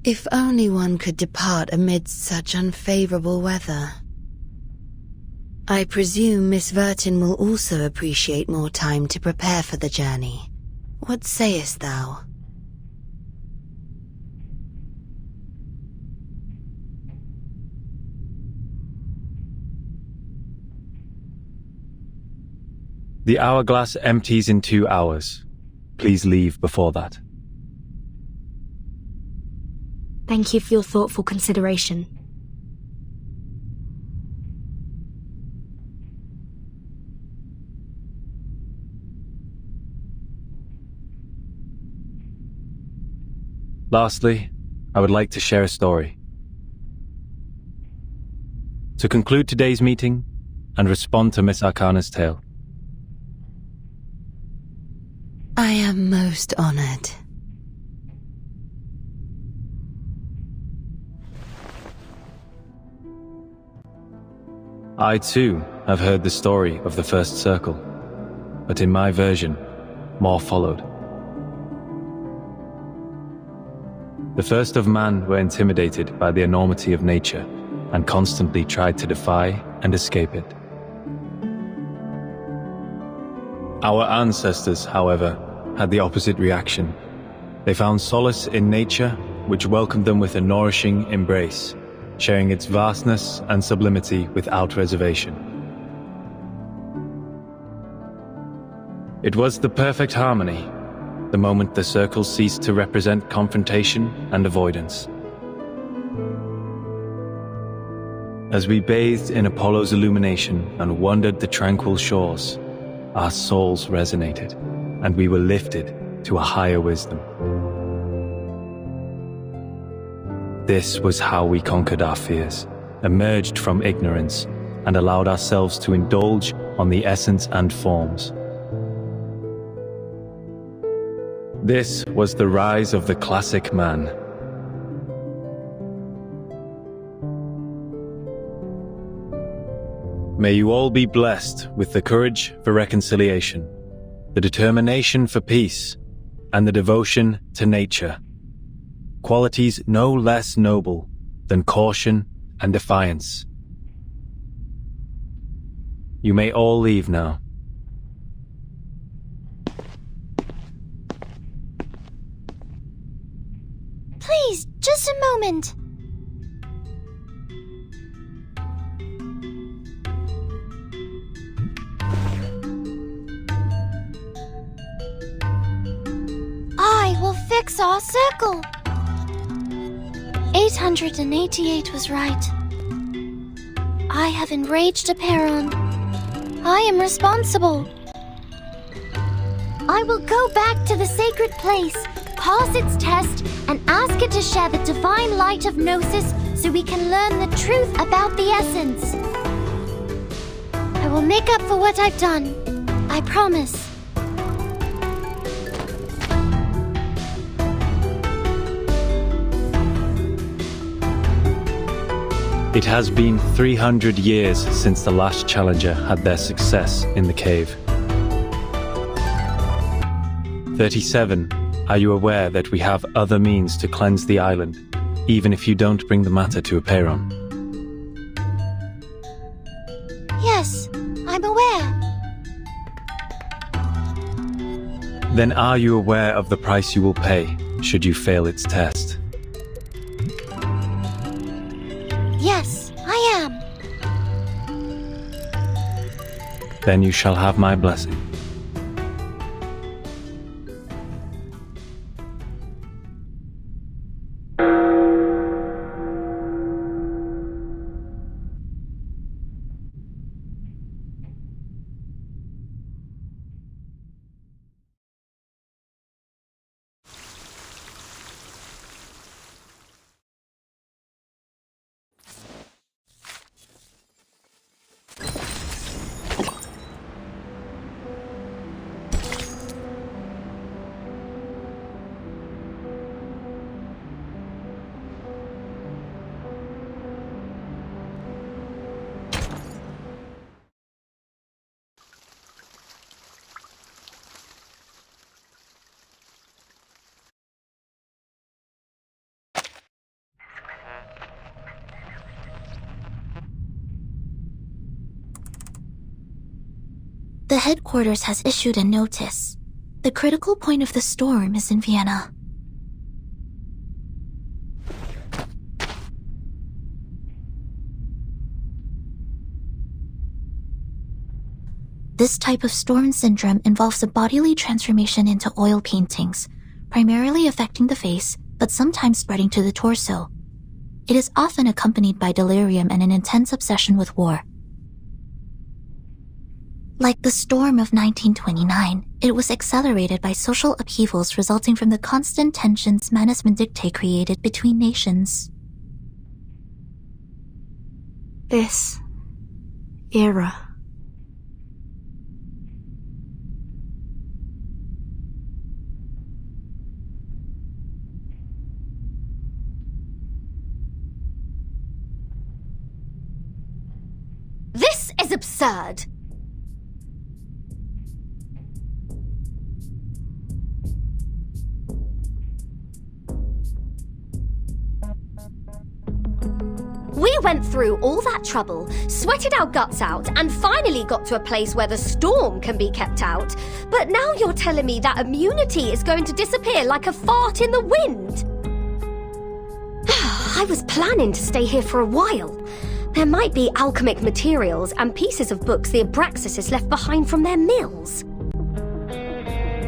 If only one could depart amidst such unfavorable weather. I presume Miss Vertin will also appreciate more time to prepare for the journey. What sayest thou? The hourglass empties in 2 hours. Please leave before that. Thank you for your thoughtful consideration. Lastly, I would like to share a story. To conclude today's meeting and respond to Miss Arcana's tale. I am most honored. I too have heard the story of the first circle, but in my version, more followed. The first of man were intimidated by the enormity of nature and constantly tried to defy and escape it. Our ancestors, however, had the opposite reaction. They found solace in nature, which welcomed them with a nourishing embrace, sharing its vastness and sublimity without reservation. It was the perfect harmony, the moment the circle ceased to represent confrontation and avoidance. As we bathed in Apollo's illumination and wandered the tranquil shores, our souls resonated, and we were lifted to a higher wisdom. This was how we conquered our fears, emerged from ignorance, and allowed ourselves to indulge on the essence and forms. This was the rise of the classic man. May you all be blessed with the courage for reconciliation, the determination for peace, and the devotion to nature. Qualities no less noble than caution and defiance. You may all leave now. Please, just a moment. I will fix our circle. 888 was right. I have enraged Aperon. I am responsible. I will go back to the sacred place, pass its test, and ask it to share the divine light of Gnosis so we can learn the truth about the essence. I will make up for what I've done. I promise. It has been 300 years since the last challenger had their success in the cave. 37. Are you aware that we have other means to cleanse the island, even if you don't bring the matter to Aperon? Yes, I'm aware. Then are you aware of the price you will pay, should you fail its test? Yes, I am. Then you shall have my blessing. The headquarters has issued a notice. The critical point of the storm is in Vienna. This type of storm syndrome involves a bodily transformation into oil paintings, primarily affecting the face, but sometimes spreading to the torso. It is often accompanied by delirium and an intense obsession with war. Like the storm of 1929, it was accelerated by social upheavals resulting from the constant tensions Manus Vindictae created between nations. This era. This is absurd! We went through all that trouble, sweated our guts out, and finally got to a place where the storm can be kept out. But now you're telling me that immunity is going to disappear like a fart in the wind? I was planning to stay here for a while. There might be alchemic materials and pieces of books the Abraxas left behind from their mills.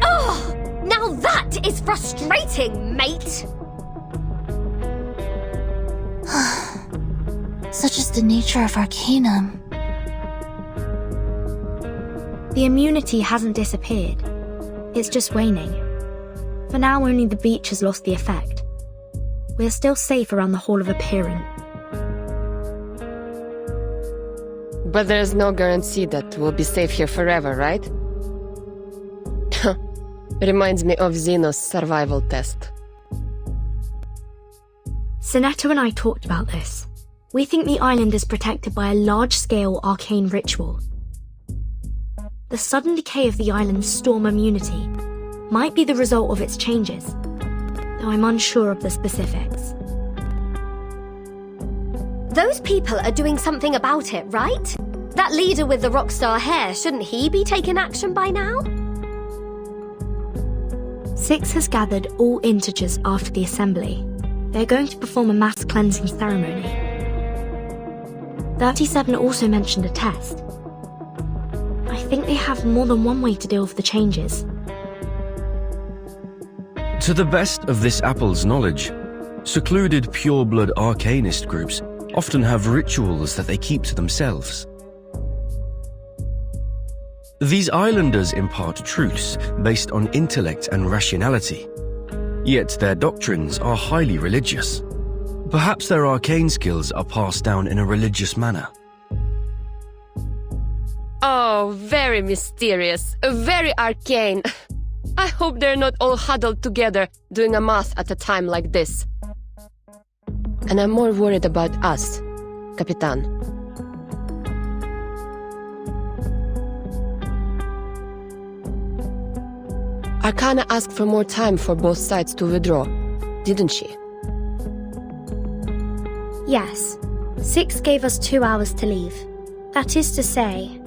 Oh, now that is frustrating, mate! Such is the nature of Arcanum. The immunity hasn't disappeared. It's just waning. For now, only the beach has lost the effect. We're still safe around the Hall of Aperon. But there's no guarantee that we'll be safe here forever, right? Reminds me of Xenos' survival test. Sinetto and I talked about this. We think the island is protected by a large-scale arcane ritual. The sudden decay of the island's storm immunity might be the result of its changes, though I'm unsure of the specifics. Those people are doing something about it, right? That leader with the rockstar hair, shouldn't he be taking action by now? 6 has gathered all integers after the assembly. They're going to perform a mass cleansing ceremony. 37 also mentioned a test. I think they have more than one way to deal with the changes. To the best of this apple's knowledge, secluded pure-blood arcanist groups often have rituals that they keep to themselves. These islanders impart truths based on intellect and rationality, yet their doctrines are highly religious. Perhaps their arcane skills are passed down in a religious manner. Oh, very mysterious, very arcane. I hope they're not all huddled together doing a math at a time like this. And I'm more worried about us, Capitan. Arcana asked for more time for both sides to withdraw, didn't she? Yes. 6 gave us 2 hours to leave. That is to say...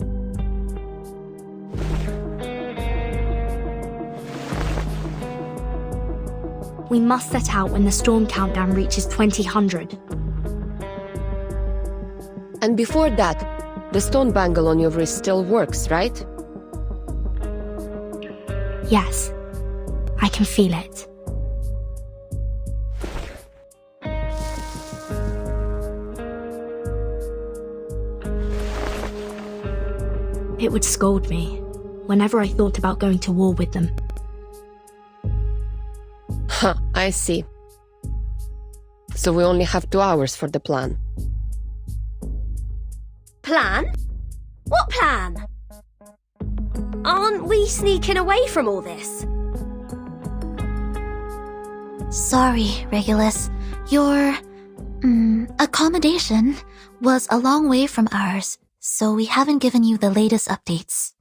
we must set out when the storm countdown reaches 2000. And before that, the stone bangle on your wrist still works, right? Yes. I can feel it. It would scold me whenever I thought about going to war with them. Huh, I see. So we only have 2 hours for the plan. Plan? What plan? Aren't we sneaking away from all this? Sorry, Regulus. Your accommodation was a long way from ours, so we haven't given you the latest updates.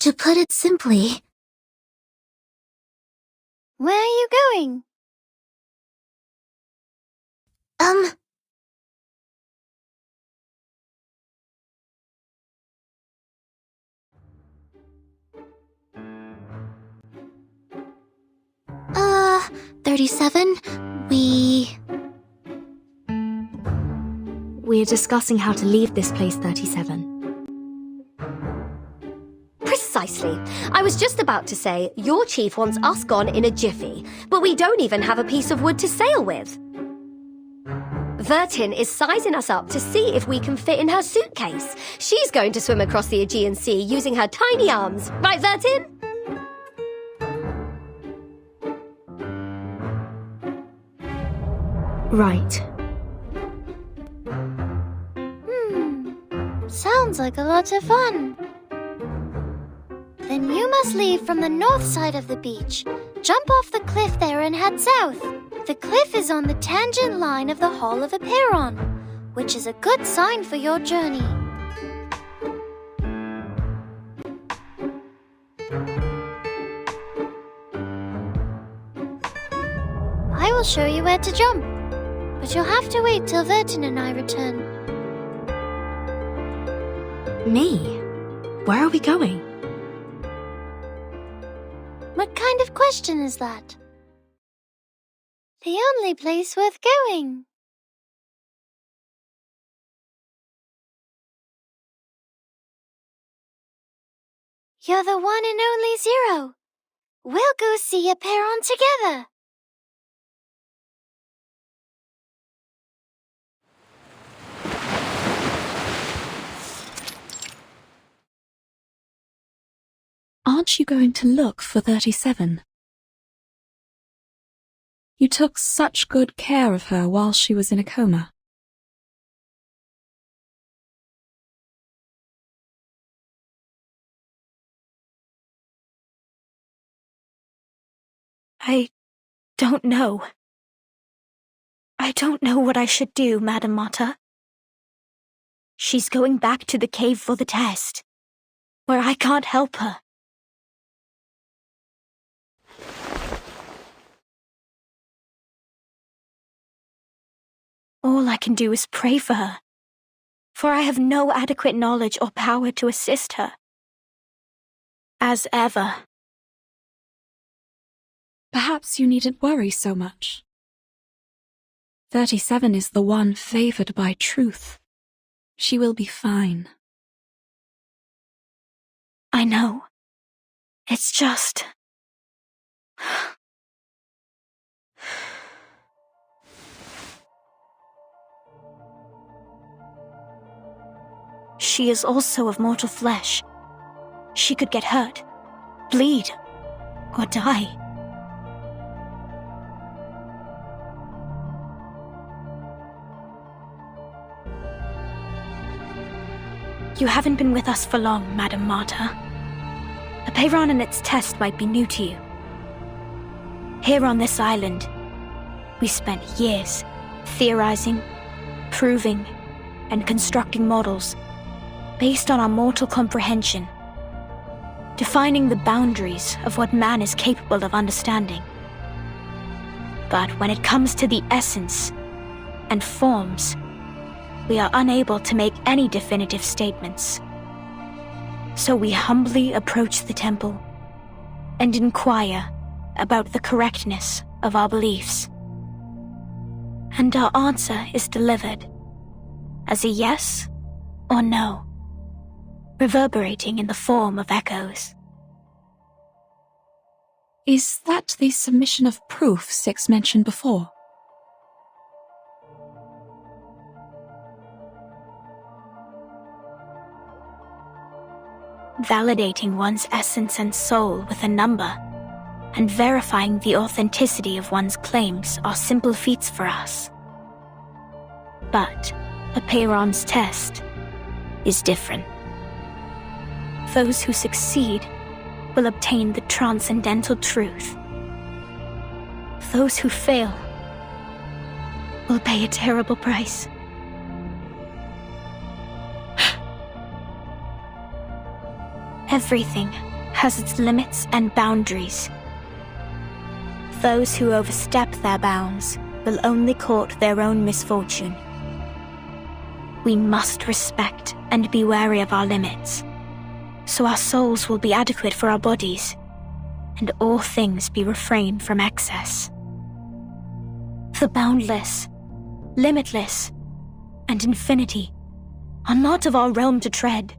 To put it simply... Where are you going? Uh, 37, We're discussing how to leave this place, 37. Precisely. I was just about to say, your chief wants us gone in a jiffy, but we don't even have a piece of wood to sail with. Vertin is sizing us up to see if we can fit in her suitcase. She's going to swim across the Aegean Sea using her tiny arms. Right, Vertin? Right. Sounds like a lot of fun. Then you must leave from the north side of the beach. Jump off the cliff there and head south. The cliff is on the tangent line of the Hall of Aperon, which is a good sign for your journey. I will show you where to jump, but you'll have to wait till Vertin and I return. Me? Where are we going? What kind of question is that? The only place worth going. You're the one and only Zero. We'll go see Aperon together. Aren't you going to look for 37? You took such good care of her while she was in a coma. I don't know. I don't know what I should do, Madam Mata. She's going back to the cave for the test, where I can't help her. All I can do is pray for her, for I have no adequate knowledge or power to assist her. As ever. Perhaps you needn't worry so much. 37 is the one favored by truth. She will be fine. I know. It's just... she is also of mortal flesh. She could get hurt, bleed, or die. You haven't been with us for long, Madam Martyr. A Peyron and its test might be new to you. Here on this island, we spent years theorizing, proving, and constructing models based on our mortal comprehension, defining the boundaries of what man is capable of understanding. But when it comes to the essence and forms, we are unable to make any definitive statements. So we humbly approach the temple and inquire about the correctness of our beliefs. And our answer is delivered as a yes or no, reverberating in the form of echoes. Is that the submission of proof Six mentioned before? Validating one's essence and soul with a number, and verifying the authenticity of one's claims are simple feats for us. But a Peyron's test is different. Those who succeed will obtain the transcendental truth. Those who fail will pay a terrible price. Everything has its limits and boundaries. Those who overstep their bounds will only court their own misfortune. We must respect and be wary of our limits, so our souls will be adequate for our bodies, and all things be refrained from excess. The boundless, limitless, and infinity are not of our realm to tread.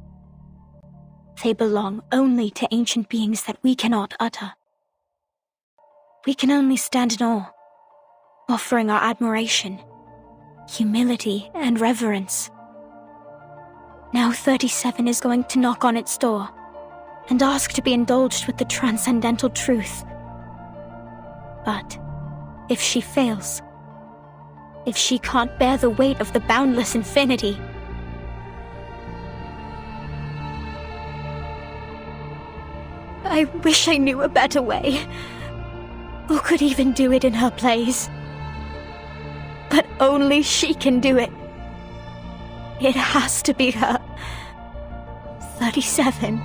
They belong only to ancient beings that we cannot utter. We can only stand in awe, offering our admiration, humility, and reverence. Now 37 is going to knock on its door and ask to be indulged with the transcendental truth. But if she fails, if she can't bear the weight of the boundless infinity, I wish I knew a better way, or could even do it in her place. But only she can do it. It has to be her. 37.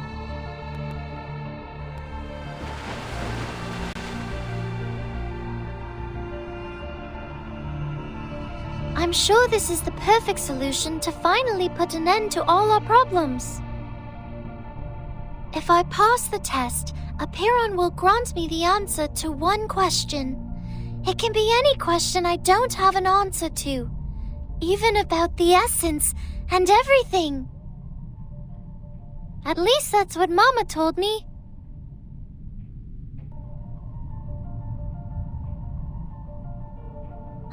I'm sure this is the perfect solution to finally put an end to all our problems. If I pass the test, a Peyron will grant me the answer to one question. It can be any question I don't have an answer to, even about the essence and everything. At least that's what Mama told me.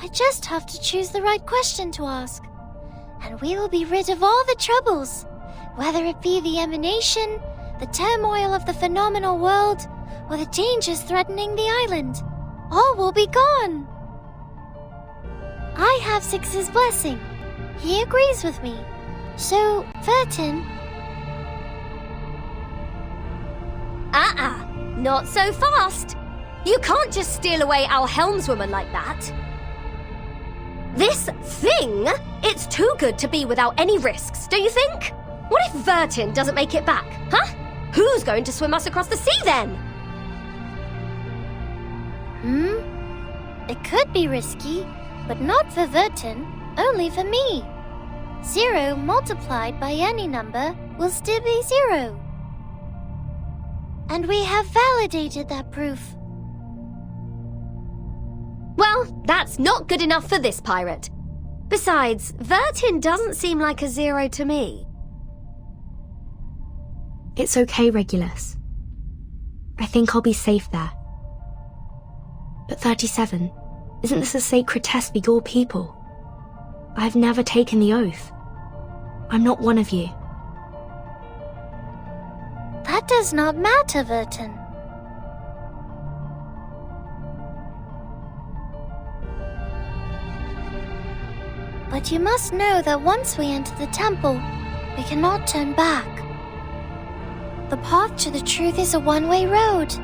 I just have to choose the right question to ask, and we will be rid of all the troubles, whether it be the emanation, the turmoil of the phenomenal world, or the dangers threatening the island. All will be gone. I have Six's blessing. He agrees with me. So, Vertin... Not so fast. You can't just steal away our helmswoman like that. This thing, it's too good to be without any risks, don't you think? What if Vertin doesn't make it back, huh? Who's going to swim us across the sea then? It could be risky, but not for Vertin, only for me. 0 multiplied by any number will still be 0. And we have validated that proof. Well, that's not good enough for this pirate. Besides, Vertin doesn't seem like a 0 to me. It's okay, Regulus. I think I'll be safe there. But 37, isn't this a sacred test for your people? I've never taken the oath. I'm not one of you. That does not matter, Vertin. But you must know that once we enter the temple, we cannot turn back. The path to the truth is a one-way road.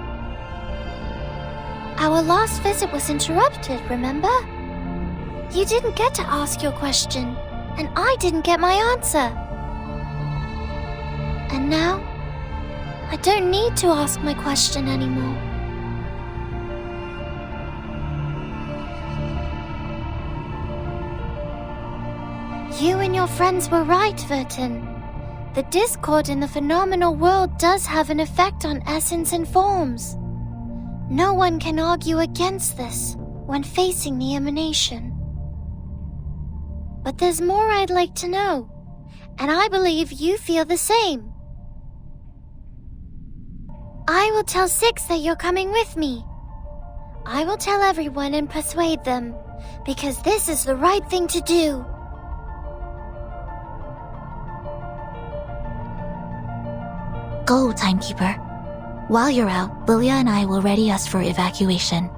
Our last visit was interrupted, remember? You didn't get to ask your question, and I didn't get my answer. And now, I don't need to ask my question anymore. You and your friends were right, Vertin. The discord in the phenomenal world does have an effect on essence and forms. No one can argue against this when facing the emanation. But there's more I'd like to know, and I believe you feel the same. I will tell Six that you're coming with me. I will tell everyone and persuade them, because this is the right thing to do. Go, Timekeeper. While you're out, Lilia and I will ready us for evacuation.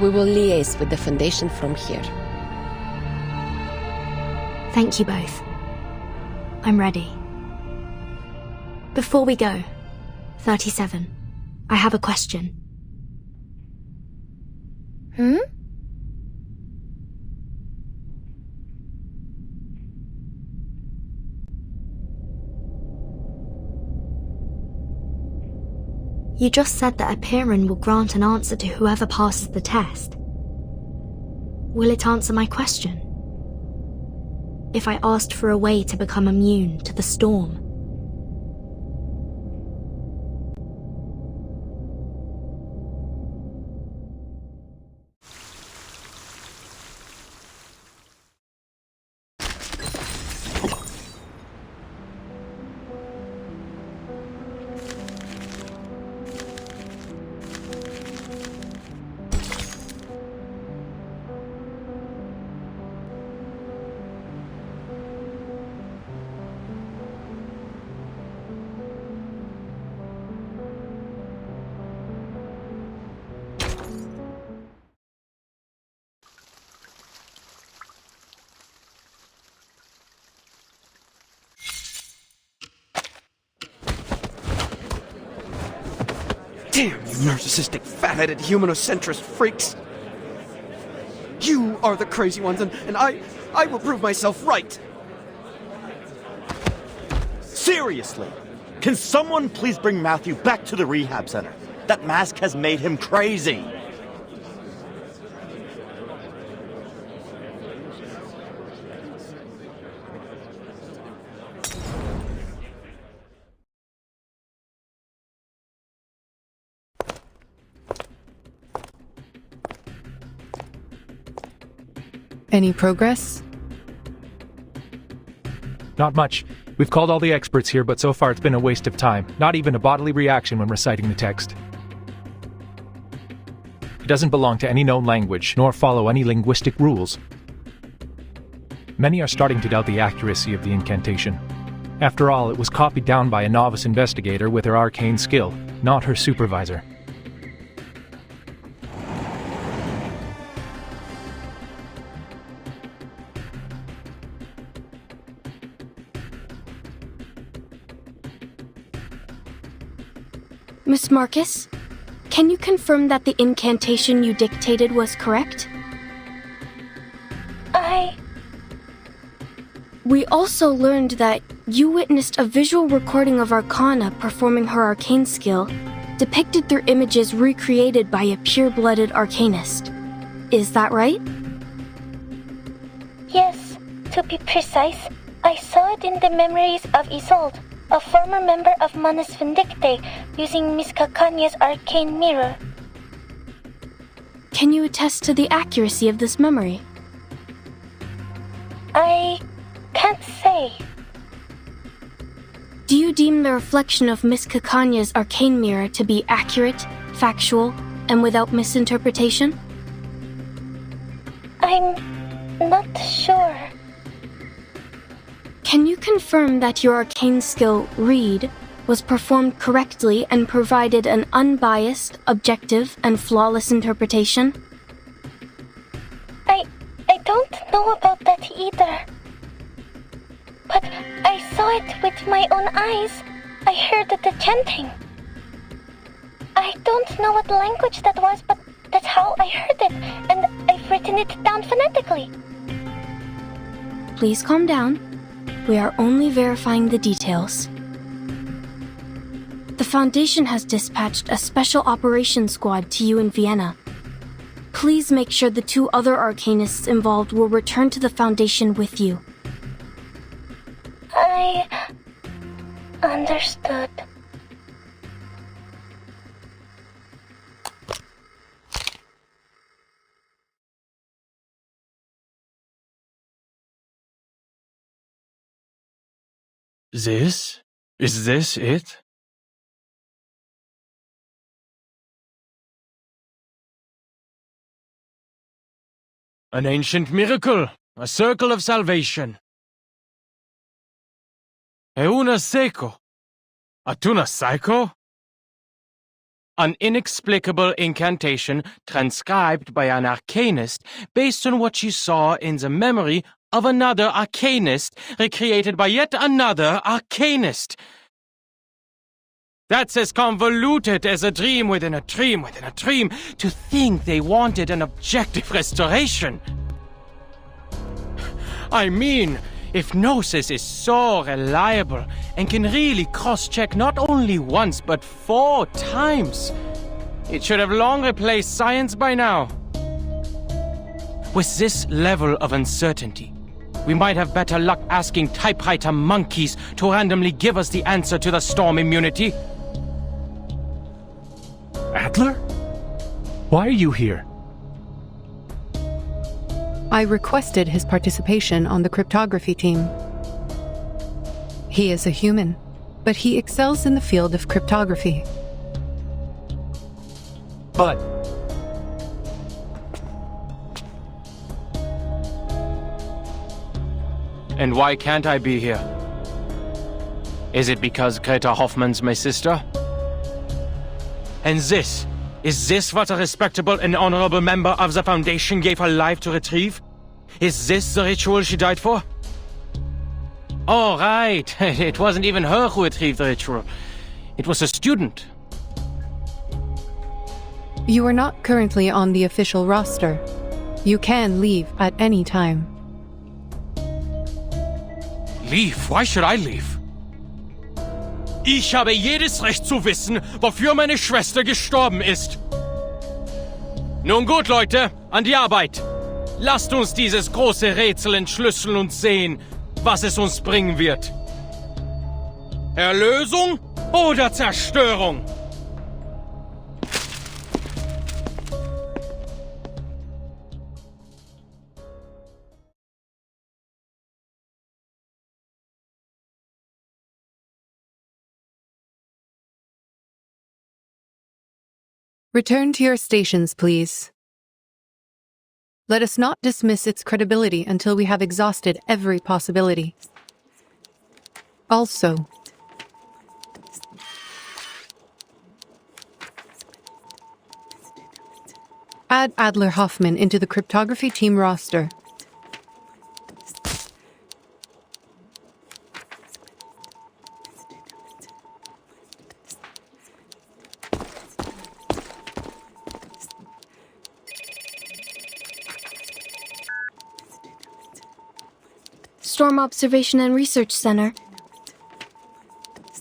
We will liaise with the Foundation from here. Thank you both. I'm ready. Before we go, 37, I have a question. You just said that a Piran will grant an answer to whoever passes the test. Will it answer my question? If I asked for a way to become immune to the storm? Damn, you narcissistic, fat-headed, humanocentrist freaks! You are the crazy ones, and I will prove myself right! Seriously! Can someone please bring Matthew back to the rehab center? That mask has made him crazy! Any progress? Not much. We've called all the experts here, but so far it's been a waste of time. Not even a bodily reaction when reciting the text. It doesn't belong to any known language, nor follow any linguistic rules. Many are starting to doubt the accuracy of the incantation. After all, it was copied down by a novice investigator with her arcane skill, not her supervisor. Miss Marcus, can you confirm that the incantation you dictated was correct? We also learned that you witnessed a visual recording of Arcana performing her arcane skill, depicted through images recreated by a pure-blooded arcanist. Is that right? Yes, to be precise, I saw it in the memories of Isolde, a former member of Manus Vindicte, using Miss Cacanya's arcane mirror. Can you attest to the accuracy of this memory? I can't say. Do you deem the reflection of Miss Cacanya's arcane mirror to be accurate, factual, and without misinterpretation? I'm not sure. Can you confirm that your arcane skill, Read, was performed correctly and provided an unbiased, objective, and flawless interpretation? I don't know about that either. But I saw it with my own eyes. I heard the chanting. I don't know what language that was, but that's how I heard it, and I've written it down phonetically. Please calm down. We are only verifying the details. The Foundation has dispatched a special operations squad to you in Vienna. Please make sure the 2 other arcanists involved will return to the Foundation with you. I understood. This? Is this it? An ancient miracle, a circle of salvation. Euna seco. Atuna psycho? An inexplicable incantation transcribed by an arcanist based on what she saw in the memory of another arcanist recreated by yet another arcanist. That's as convoluted as a dream within a dream within a dream. To think they wanted an objective restoration. I mean, if Gnosis is so reliable and can really cross-check not only once but 4 times, it should have long replaced science by now. With this level of uncertainty, we might have better luck asking typewriter monkeys to randomly give us the answer to the storm immunity. Adler? Why are you here? I requested his participation on the cryptography team. He is a human, but he excels in the field of cryptography. But... And why can't I be here? Is it because Greta Hoffman's my sister? And is this what a respectable and honorable member of the Foundation gave her life to retrieve? Is this the ritual she died for? Oh, right. It wasn't even her who retrieved the ritual. It was a student. You are not currently on the official roster. You can leave at any time. Leave? Why should I leave? Ich habe jedes Recht zu wissen, wofür meine Schwester gestorben ist. Nun gut, Leute, an die Arbeit. Lasst uns dieses große Rätsel entschlüsseln und sehen, was es uns bringen wird. Erlösung oder Zerstörung? Return to your stations, please. Let us not dismiss its credibility until we have exhausted every possibility. Also, add Adler Hoffman into the cryptography team roster. Storm Observation and Research Center.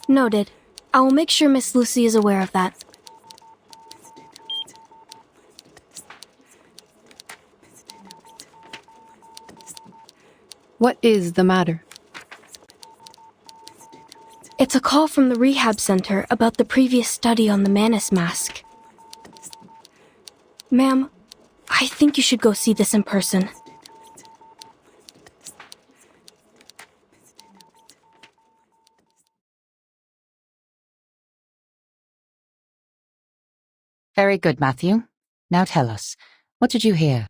Noted. I will make sure Miss Lucy is aware of that. What is the matter? It's a call from the rehab center about the previous study on the Manus mask. Ma'am, I think you should go see this in person. Very good, Matthew. Now tell us, what did you hear?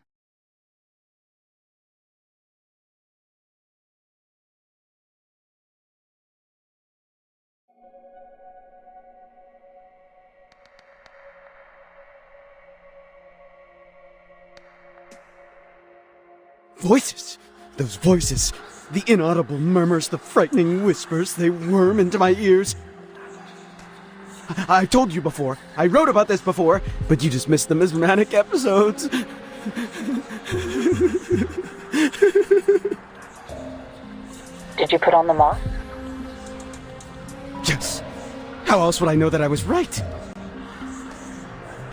Voices! Those voices! The inaudible murmurs, the frightening whispers, they worm into my ears. I've told you before, I wrote about this before, but you just missed the mesmeric episodes. Did you put on the mask? Yes. How else would I know that I was right?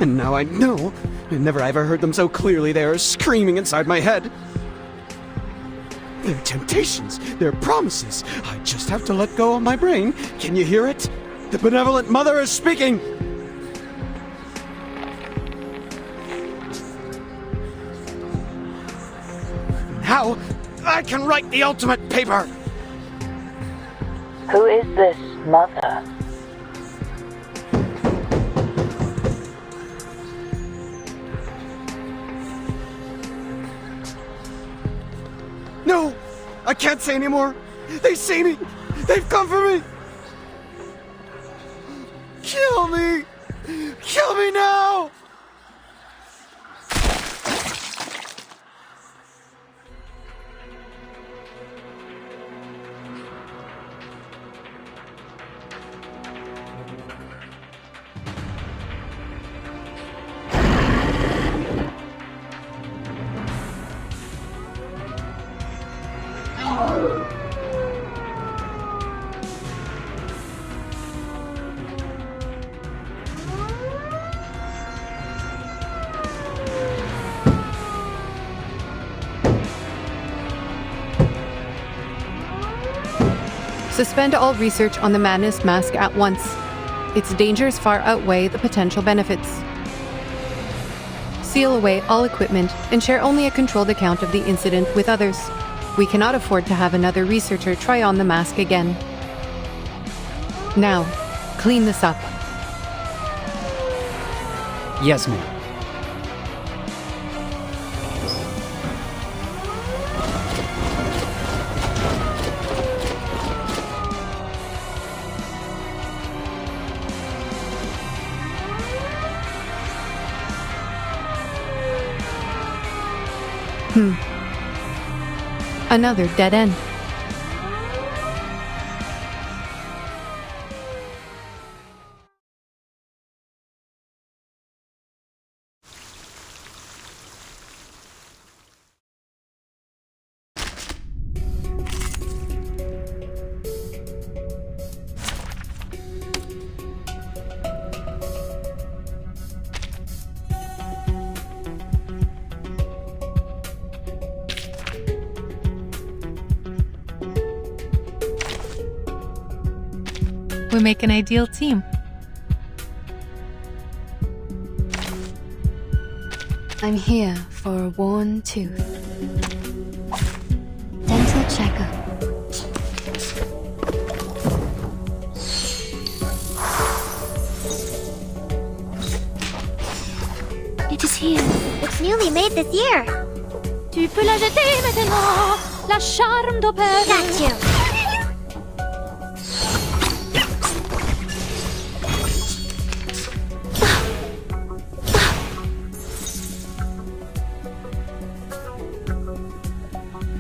And now I know. Never have I heard them so clearly. They are screaming inside my head. Their temptations, their promises. I just have to let go of my brain. Can you hear it? The benevolent mother is speaking! Now, I can write the ultimate paper! Who is this mother? No! I can't say anymore! They see me! They've come for me! Kill me! Kill me now! Suspend all research on the Madness Mask at once. Its dangers far outweigh the potential benefits. Seal away all equipment and share only a controlled account of the incident with others. We cannot afford to have another researcher try on the mask again. Now, clean this up. Yes, ma'am. Another dead end. We make an ideal team. I'm here for a worn tooth. Dental checkup. It is here. It's newly made this year. Tu peux la jeter maintenant, la charme d'opéra. Got you.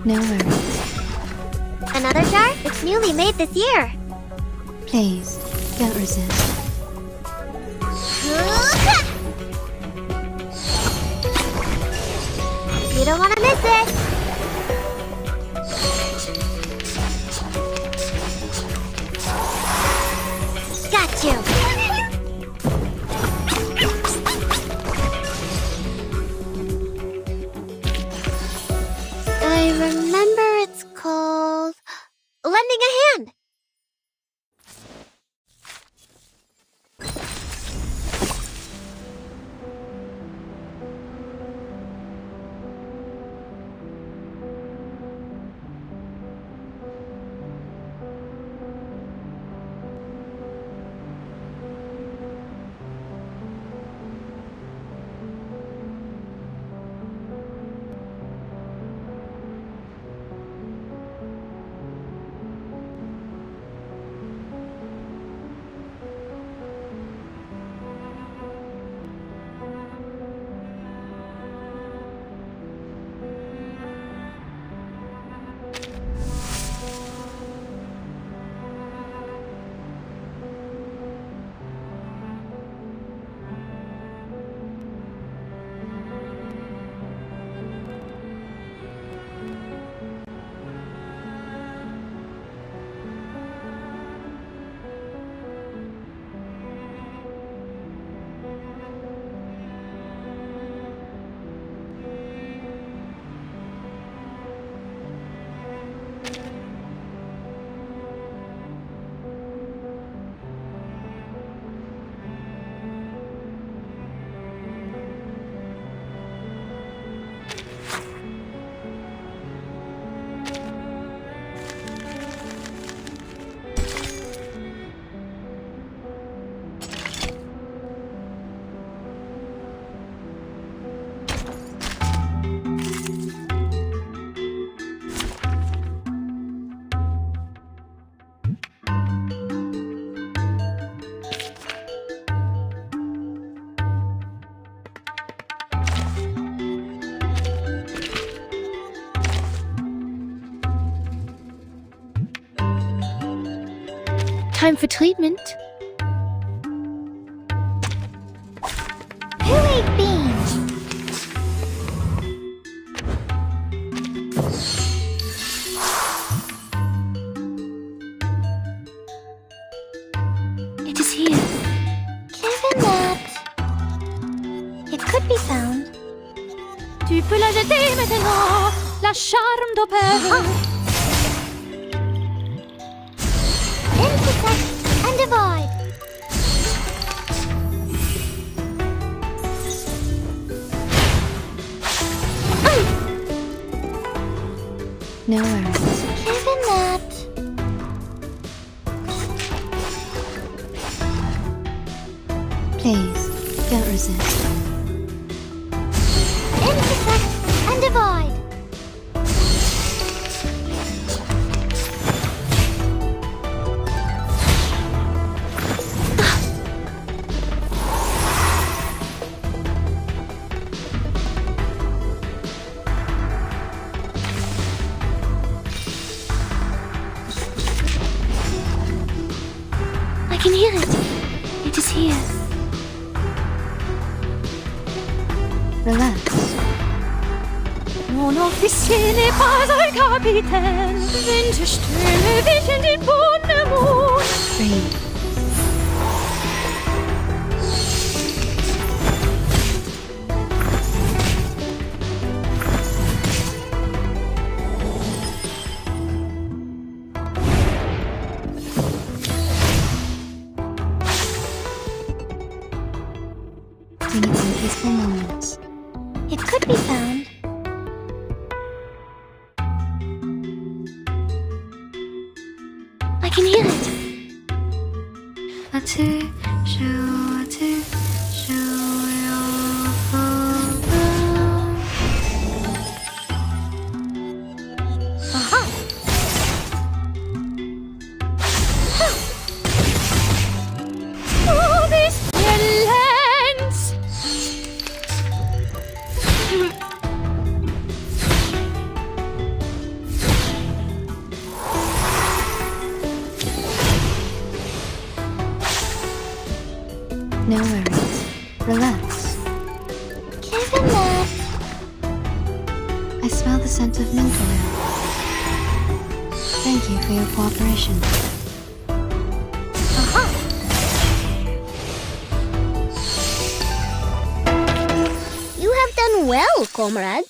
No worries. Another jar? It's newly made this year. Please, don't resist. You don't want to miss it. Got you. I remember it's called lending a hand. time for treatment. Who ate beans? It is here. Given that it could be found. Tu peux la jeter maintenant, la charme d'opère. Intersect and divide. No worries. Given that Please, don't resist. intersect and divide. I can hear it. It is here. Relax. Mon officier n'est pas un capitaine. Winterstürme wichen den Boden. Breathe. We need some peaceful moments. It could be found. I can hear it. Aha! Oh, this relents! No worries. Relax. Given that I smell the scent of mint oil. Thank you for your cooperation. you have done well, comrade.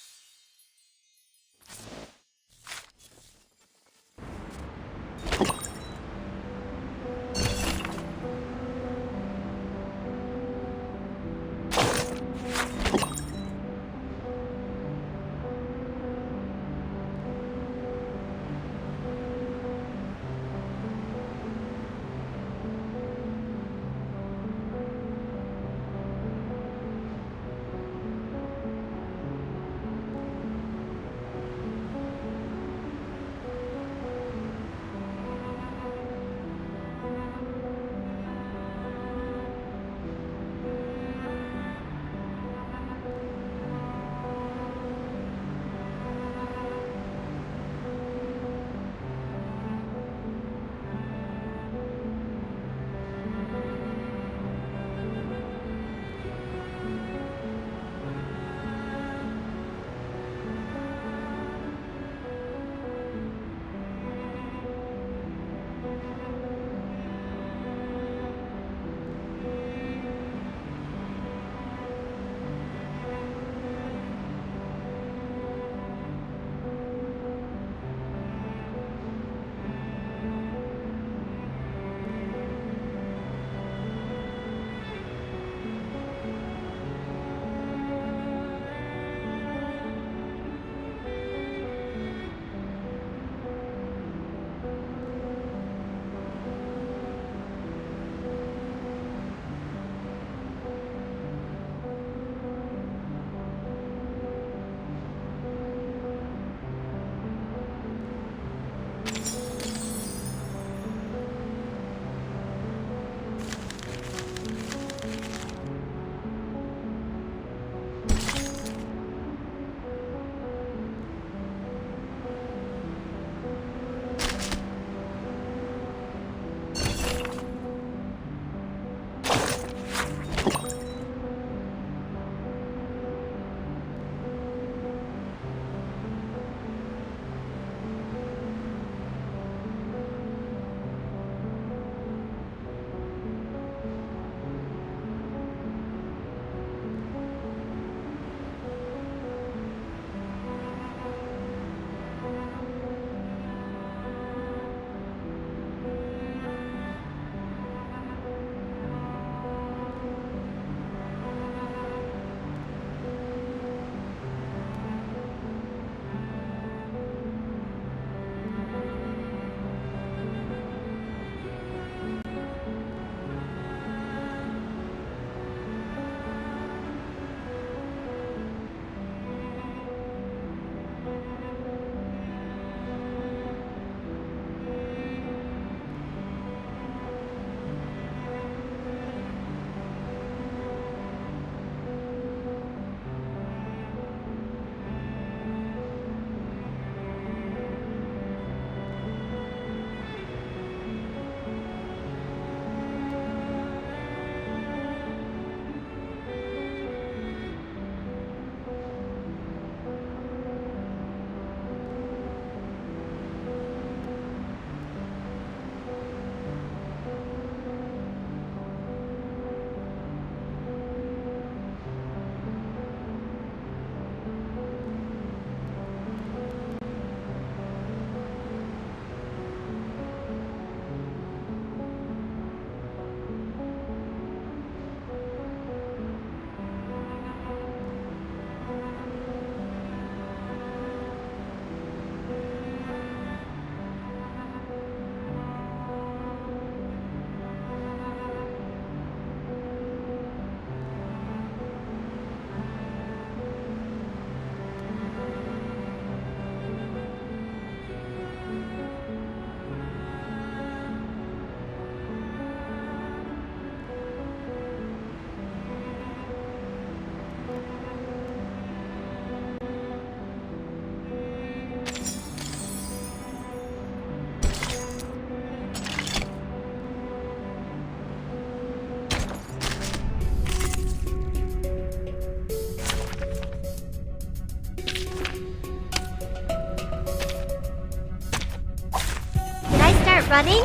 Running?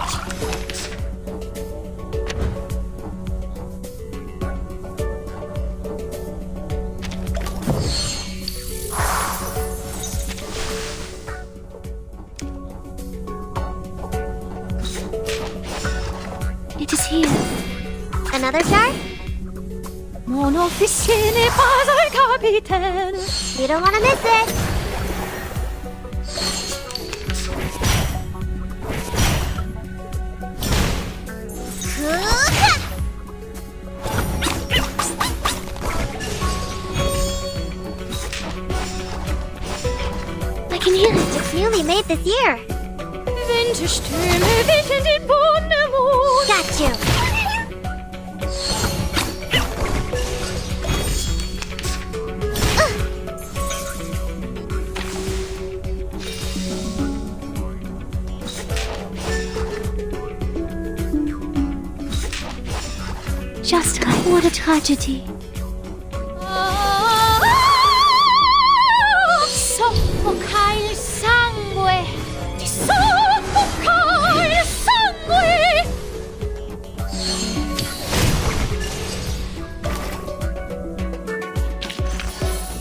It is here. Another jar? Mon officier n'est pas un capitaine. You don't want to miss it. I can hear it. It's newly made this year. Winterstürme wehen den Bonnemond. Got you. Just right. What a tragedy. Soffoca il sangue. Ti soffoca il sangue.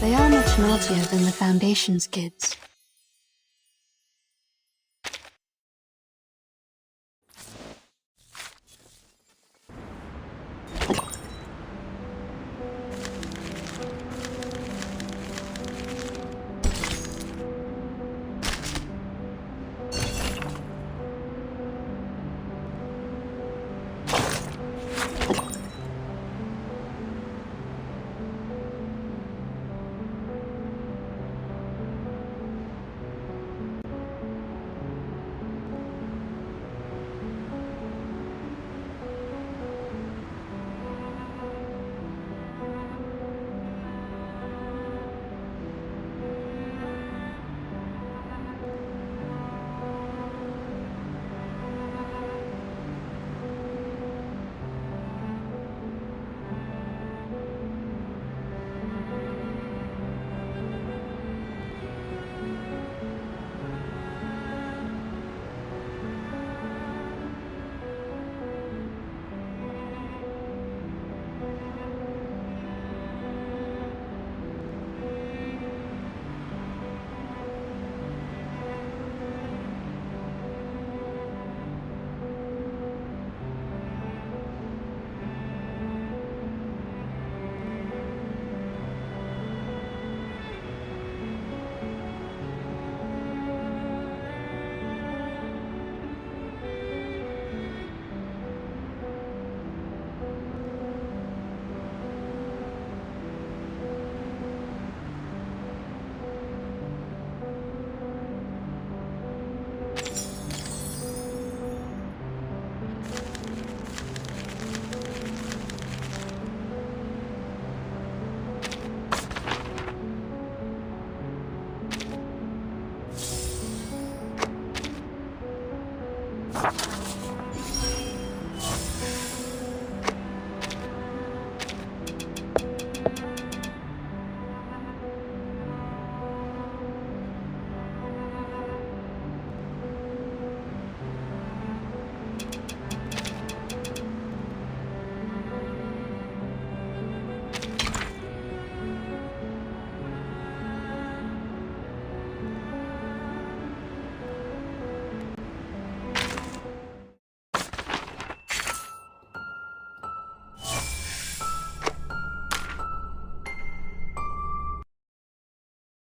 They are much naughtier than the Foundation's kids.